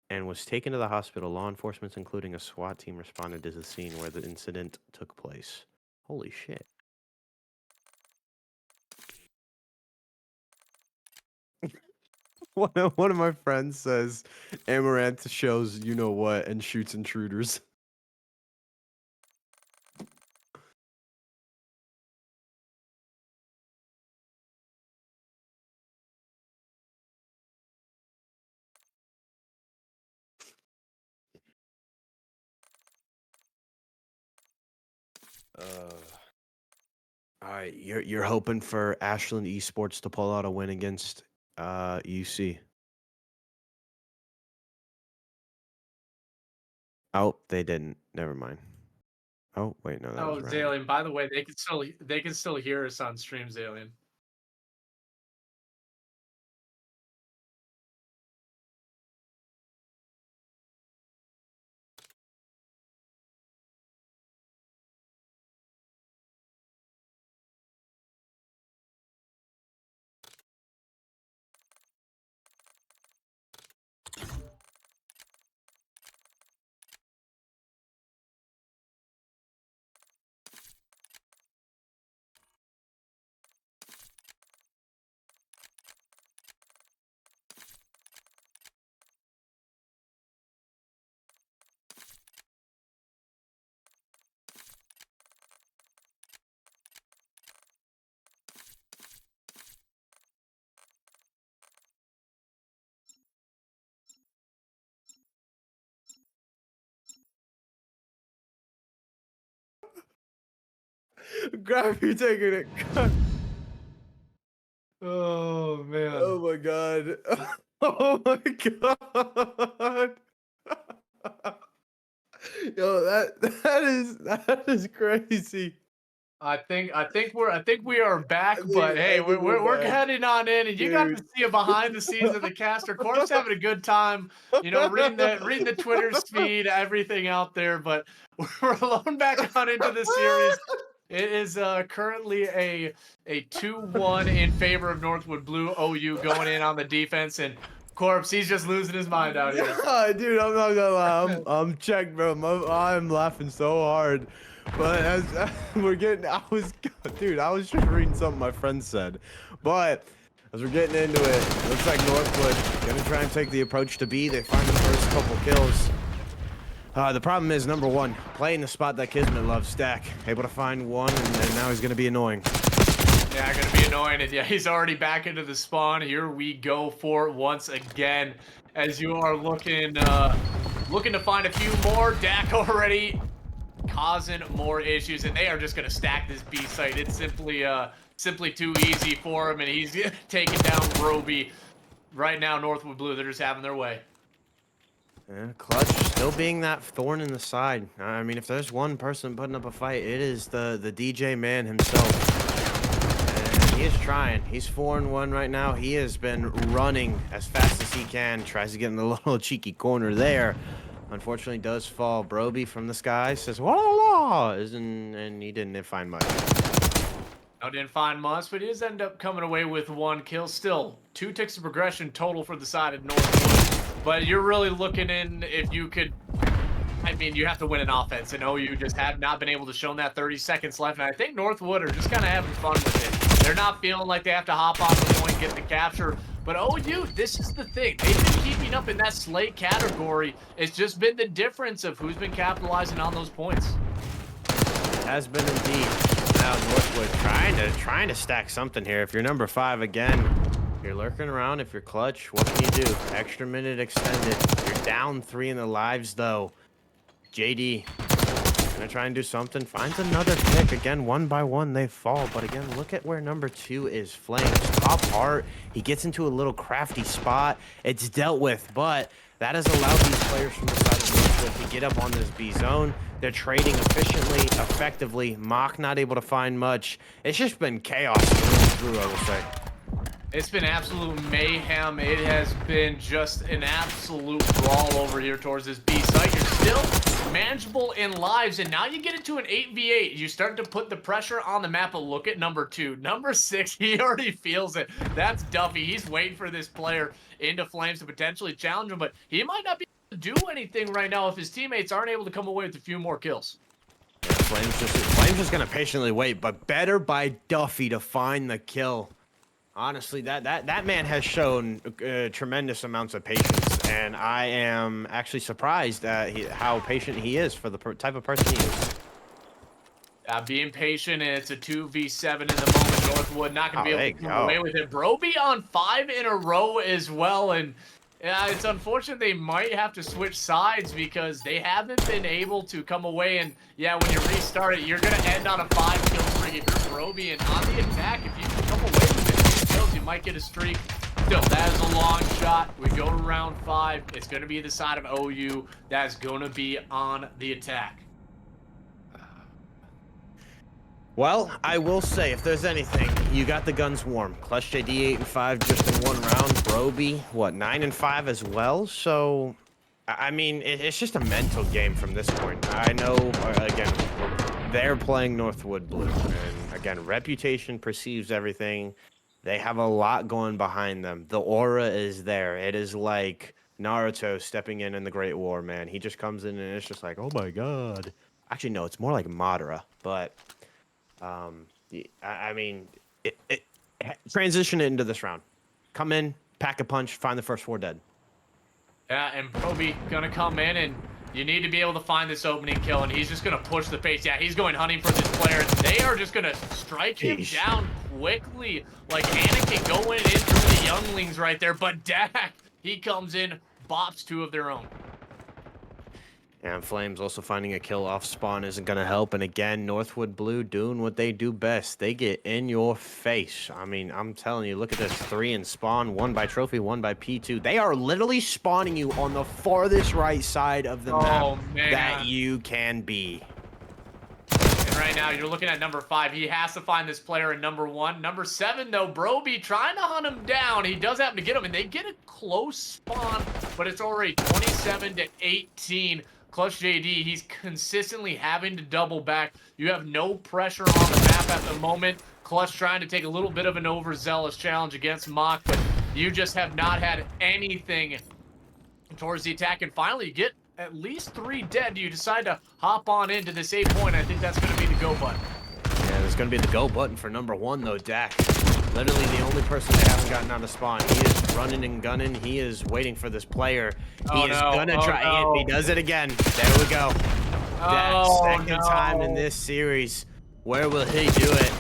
and was taken to the hospital. Law enforcement, including a SWAT team, responded to the scene where the incident took place. Holy shit. One of my friends says Amaranth shows you know what and shoots intruders. All right, you're hoping for Ashland Esports to pull out a win against UC. Oh, they didn't. Never mind. Oh, wait, no, that was Oh, right. Zalian. By the way, they can still hear us on stream, Zalian. Grab, you taking it. Oh man. Oh my god. Oh my god. Yo, that is crazy. I think we are back, but I hey, think we're we're back. heading on in, and you got to Dude. see a behind the scenes of the caster. Corp's having a good time, you know, reading the Twitter feed, everything out there. But we're alone back on into the series. It is currently a 2-1 in favor of Northwood Blue. OU going in on the defense, and Corpse, he's just losing his mind out here. Dude, I'm not gonna lie. I'm checked, bro. I'm laughing so hard. But as we're getting, dude, I was just reading something my friend said. But as we're getting into it, looks like Northwood gonna try and take the approach to B. They find the first couple kills. The problem is, number one, playing the spot that Kismet loves, Stack. Able to find one, and now he's gonna be annoying. Yeah, gonna be annoying. And yeah, he's already back into the spawn. Here we go for it once again. As you are looking to find a few more. Dak already causing more issues, and they are just gonna stack this B site. It's simply too easy for him, and he's taking down Roby. Right now, Northwood Blue, they're just having their way. Yeah, Clutch still being that thorn in the side. I mean, if there's one person putting up a fight, it is the DJ man himself. And he is trying. He's 4-1 right now. He has been running as fast as he can. Tries to get in the little cheeky corner there. Unfortunately, does fall. Broby from the sky says, "Whoa!" And he didn't find much. No, didn't find much, but he does end up coming away with 1 kill. Still, 2 ticks of progression total for the side of Northwood. But you're really looking in if you could. I mean, you have to win an offense, and OU just have not been able to show that 30 seconds left. And I think Northwood are just kind of having fun with it. They're not feeling like they have to hop on the point, get the capture. But OU, this is the thing. They've been keeping up in that slate category. It's just been the difference of who's been capitalizing on those points. It has been indeed. Now Northwood trying to stack something here. If you're number 5 again, you're lurking around. If you're Clutch, what can you do? Extra minute extended. You're down 3 in the lives though. JD gonna try and do something. Finds another pick. Again, 1 by 1 they fall. But again, look at where number 2 is. Flames. Top heart. He gets into a little crafty spot. It's dealt with, but that has allowed these players from the side of Northwood to get up on this B zone. They're trading efficiently, effectively. Mock not able to find much. It's just been chaos through, I will say. It's been absolute mayhem. It has been just an absolute brawl over here towards this B site. You're still manageable in lives, and now you get into an 8v8. You start to put the pressure on the map, but look at number 2. Number 6, he already feels it. That's Duffy. He's waiting for this player into Flames to potentially challenge him, but he might not be able to do anything right now if his teammates aren't able to come away with a few more kills. Flames just gonna patiently wait, but better by Duffy to find the kill. Honestly, that man has shown tremendous amounts of patience, and I am actually surprised at how patient he is for the type of person he is. Being patient, and it's a 2v7 in the moment. Northwood not going to be able to come away with it. Broby on 5 in a row as well, and yeah, it's unfortunate they might have to switch sides because they haven't been able to come away. And yeah, when you restart it, you're going to end on a 5-kill streak if you're Broby, and on the attack, if you can come away with it, you might get a streak. Still, that is a long shot. We go to round 5. It's going to be the side of OU that's going to be on the attack. Well, I will say, if there's anything, you got the guns warm. Clutch JD 8-5 just in 1 round. Broby, what, 9-5 as well? So, I mean, it's just a mental game from this point. I know, again, they're playing Northwood Blue. And again, reputation perceives everything. They have a lot going behind them. The aura is there. It is like Naruto stepping in the Great War, man. He just comes in and it's just like, oh my god. Actually, no, it's more like Madara. But, I mean, transition it into this round. Come in, pack a punch, find the first 4 dead. Yeah, and Broby gonna come in, and you need to be able to find this opening kill, and he's just gonna push the pace. Yeah, he's going hunting for this player. They are just gonna strike him down quickly, like Anakin going in through the younglings right there. But Dak, he comes in, bops 2 of their own. And Flames also finding a kill off spawn isn't going to help. And again, Northwood Blue doing what they do best. They get in your face. I mean, I'm telling you, look at this. 3 in spawn, 1 by trophy, 1 by P2. They are literally spawning you on the farthest right side of the map that you can be. And right now, you're looking at number 5. He has to find this player in number 1. Number 7, though, Broby trying to hunt him down. He does happen to get him, and they get a close spawn, but it's already 27-18. Clutch JD, he's consistently having to double back. You have no pressure on the map at the moment. Clutch trying to take a little bit of an overzealous challenge against Mock, but you just have not had anything towards the attack. And finally, you get at least 3 dead. You decide to hop on into this 8 point. I think that's going to be the go button. Yeah, there's going to be the go button for number 1, though, Dak. Literally the only person they haven't gotten out of spawn. He is running and gunning. He is waiting for this player. He is going to try. No. He does it again. There we go. Dak, Oh, second time in no. this series. Where will he do it?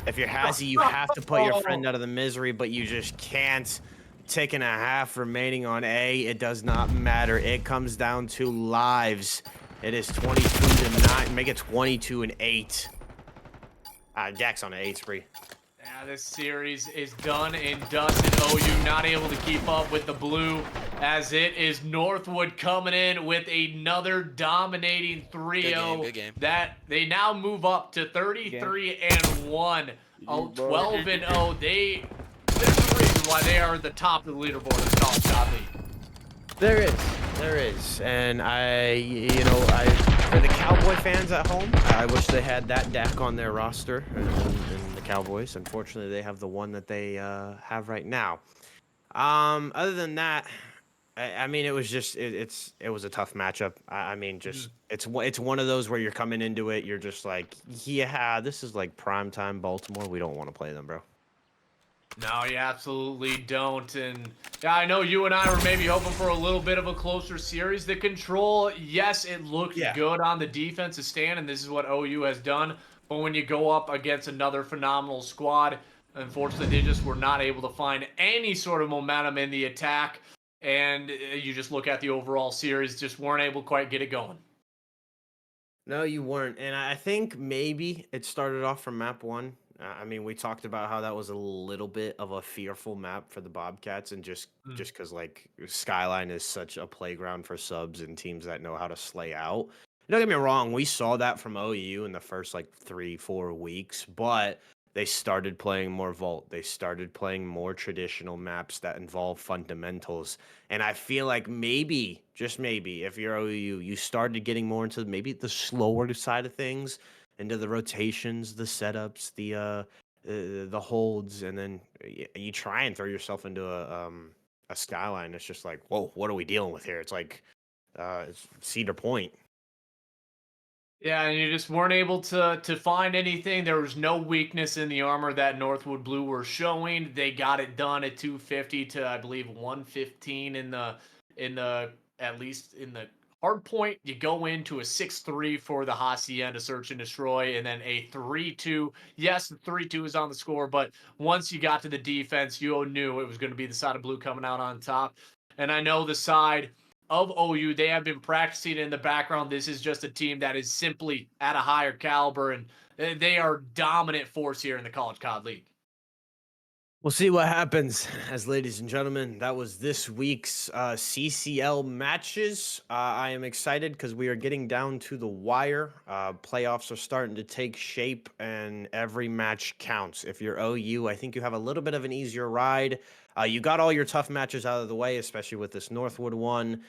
If you're Hazzy, you have to put your friend out of the misery, but you just can't. Taking a half remaining on A. It does not matter. It comes down to lives. It is 22-9. Make it 22-8. Dak's on an 8 spree. Yeah, this series is done and dusted. OU not able to keep up with the blue, as it is Northwood coming in with another dominating 3-0. Good game. That they now move up to 33-1. Oh, 12-0. There's a reason why they are at the top of the leaderboard in the college top league. There is, and for the Cowboy fans at home, I wish they had that Dak on their roster, and the Cowboys. Unfortunately, they have the one that they have right now. Other than that, I mean, it was just it was a tough matchup. I mean, just it's one of those where you're coming into it, you're just like, yeah, this is like primetime Baltimore. We don't want to play them, bro. No, you absolutely don't. And yeah, I know you and I were maybe hoping for a little bit of a closer series. The control, yes, it looked good on the defensive stand, and this is what OU has done. But when you go up against another phenomenal squad, unfortunately, they just were not able to find any sort of momentum in the attack. And you just look at the overall series, just weren't able to quite get it going. No, you weren't. And I think maybe it started off from map 1. I mean, we talked about how that was a little bit of a fearful map for the Bobcats, and just because like Skyline is such a playground for subs and teams that know how to slay out. Don't get me wrong, we saw that from OU in the first like 3-4 weeks, but they started playing more Vault. They started playing more traditional maps that involve fundamentals. And I feel like maybe, just maybe, if you're OU, you started getting more into maybe the slower side of things, into the rotations, the setups, the holds, and then you try and throw yourself into a Skyline. It's just like, whoa, what are we dealing with here? It's like it's Cedar Point. Yeah, and you just weren't able to find anything. There was no weakness in the armor that Northwood Blue were showing. They got it done at 250 to, I believe, 115 in the at least in the hard point. You go into a 6-3 for the Hacienda Search and Destroy, and then a 3-2. Yes, the 3-2 is on the score, but once you got to the defense, you knew it was going to be the side of blue coming out on top. And I know the side of OU, they have been practicing in the background. This is just a team that is simply at a higher caliber, and they are dominant force here in the College COD League. We'll see what happens, as ladies and gentlemen. That was this week's CCL matches. I am excited because we are getting down to the wire. Playoffs are starting to take shape, and every match counts. If you're OU, I think you have a little bit of an easier ride. You got all your tough matches out of the way, especially with this Northwood one.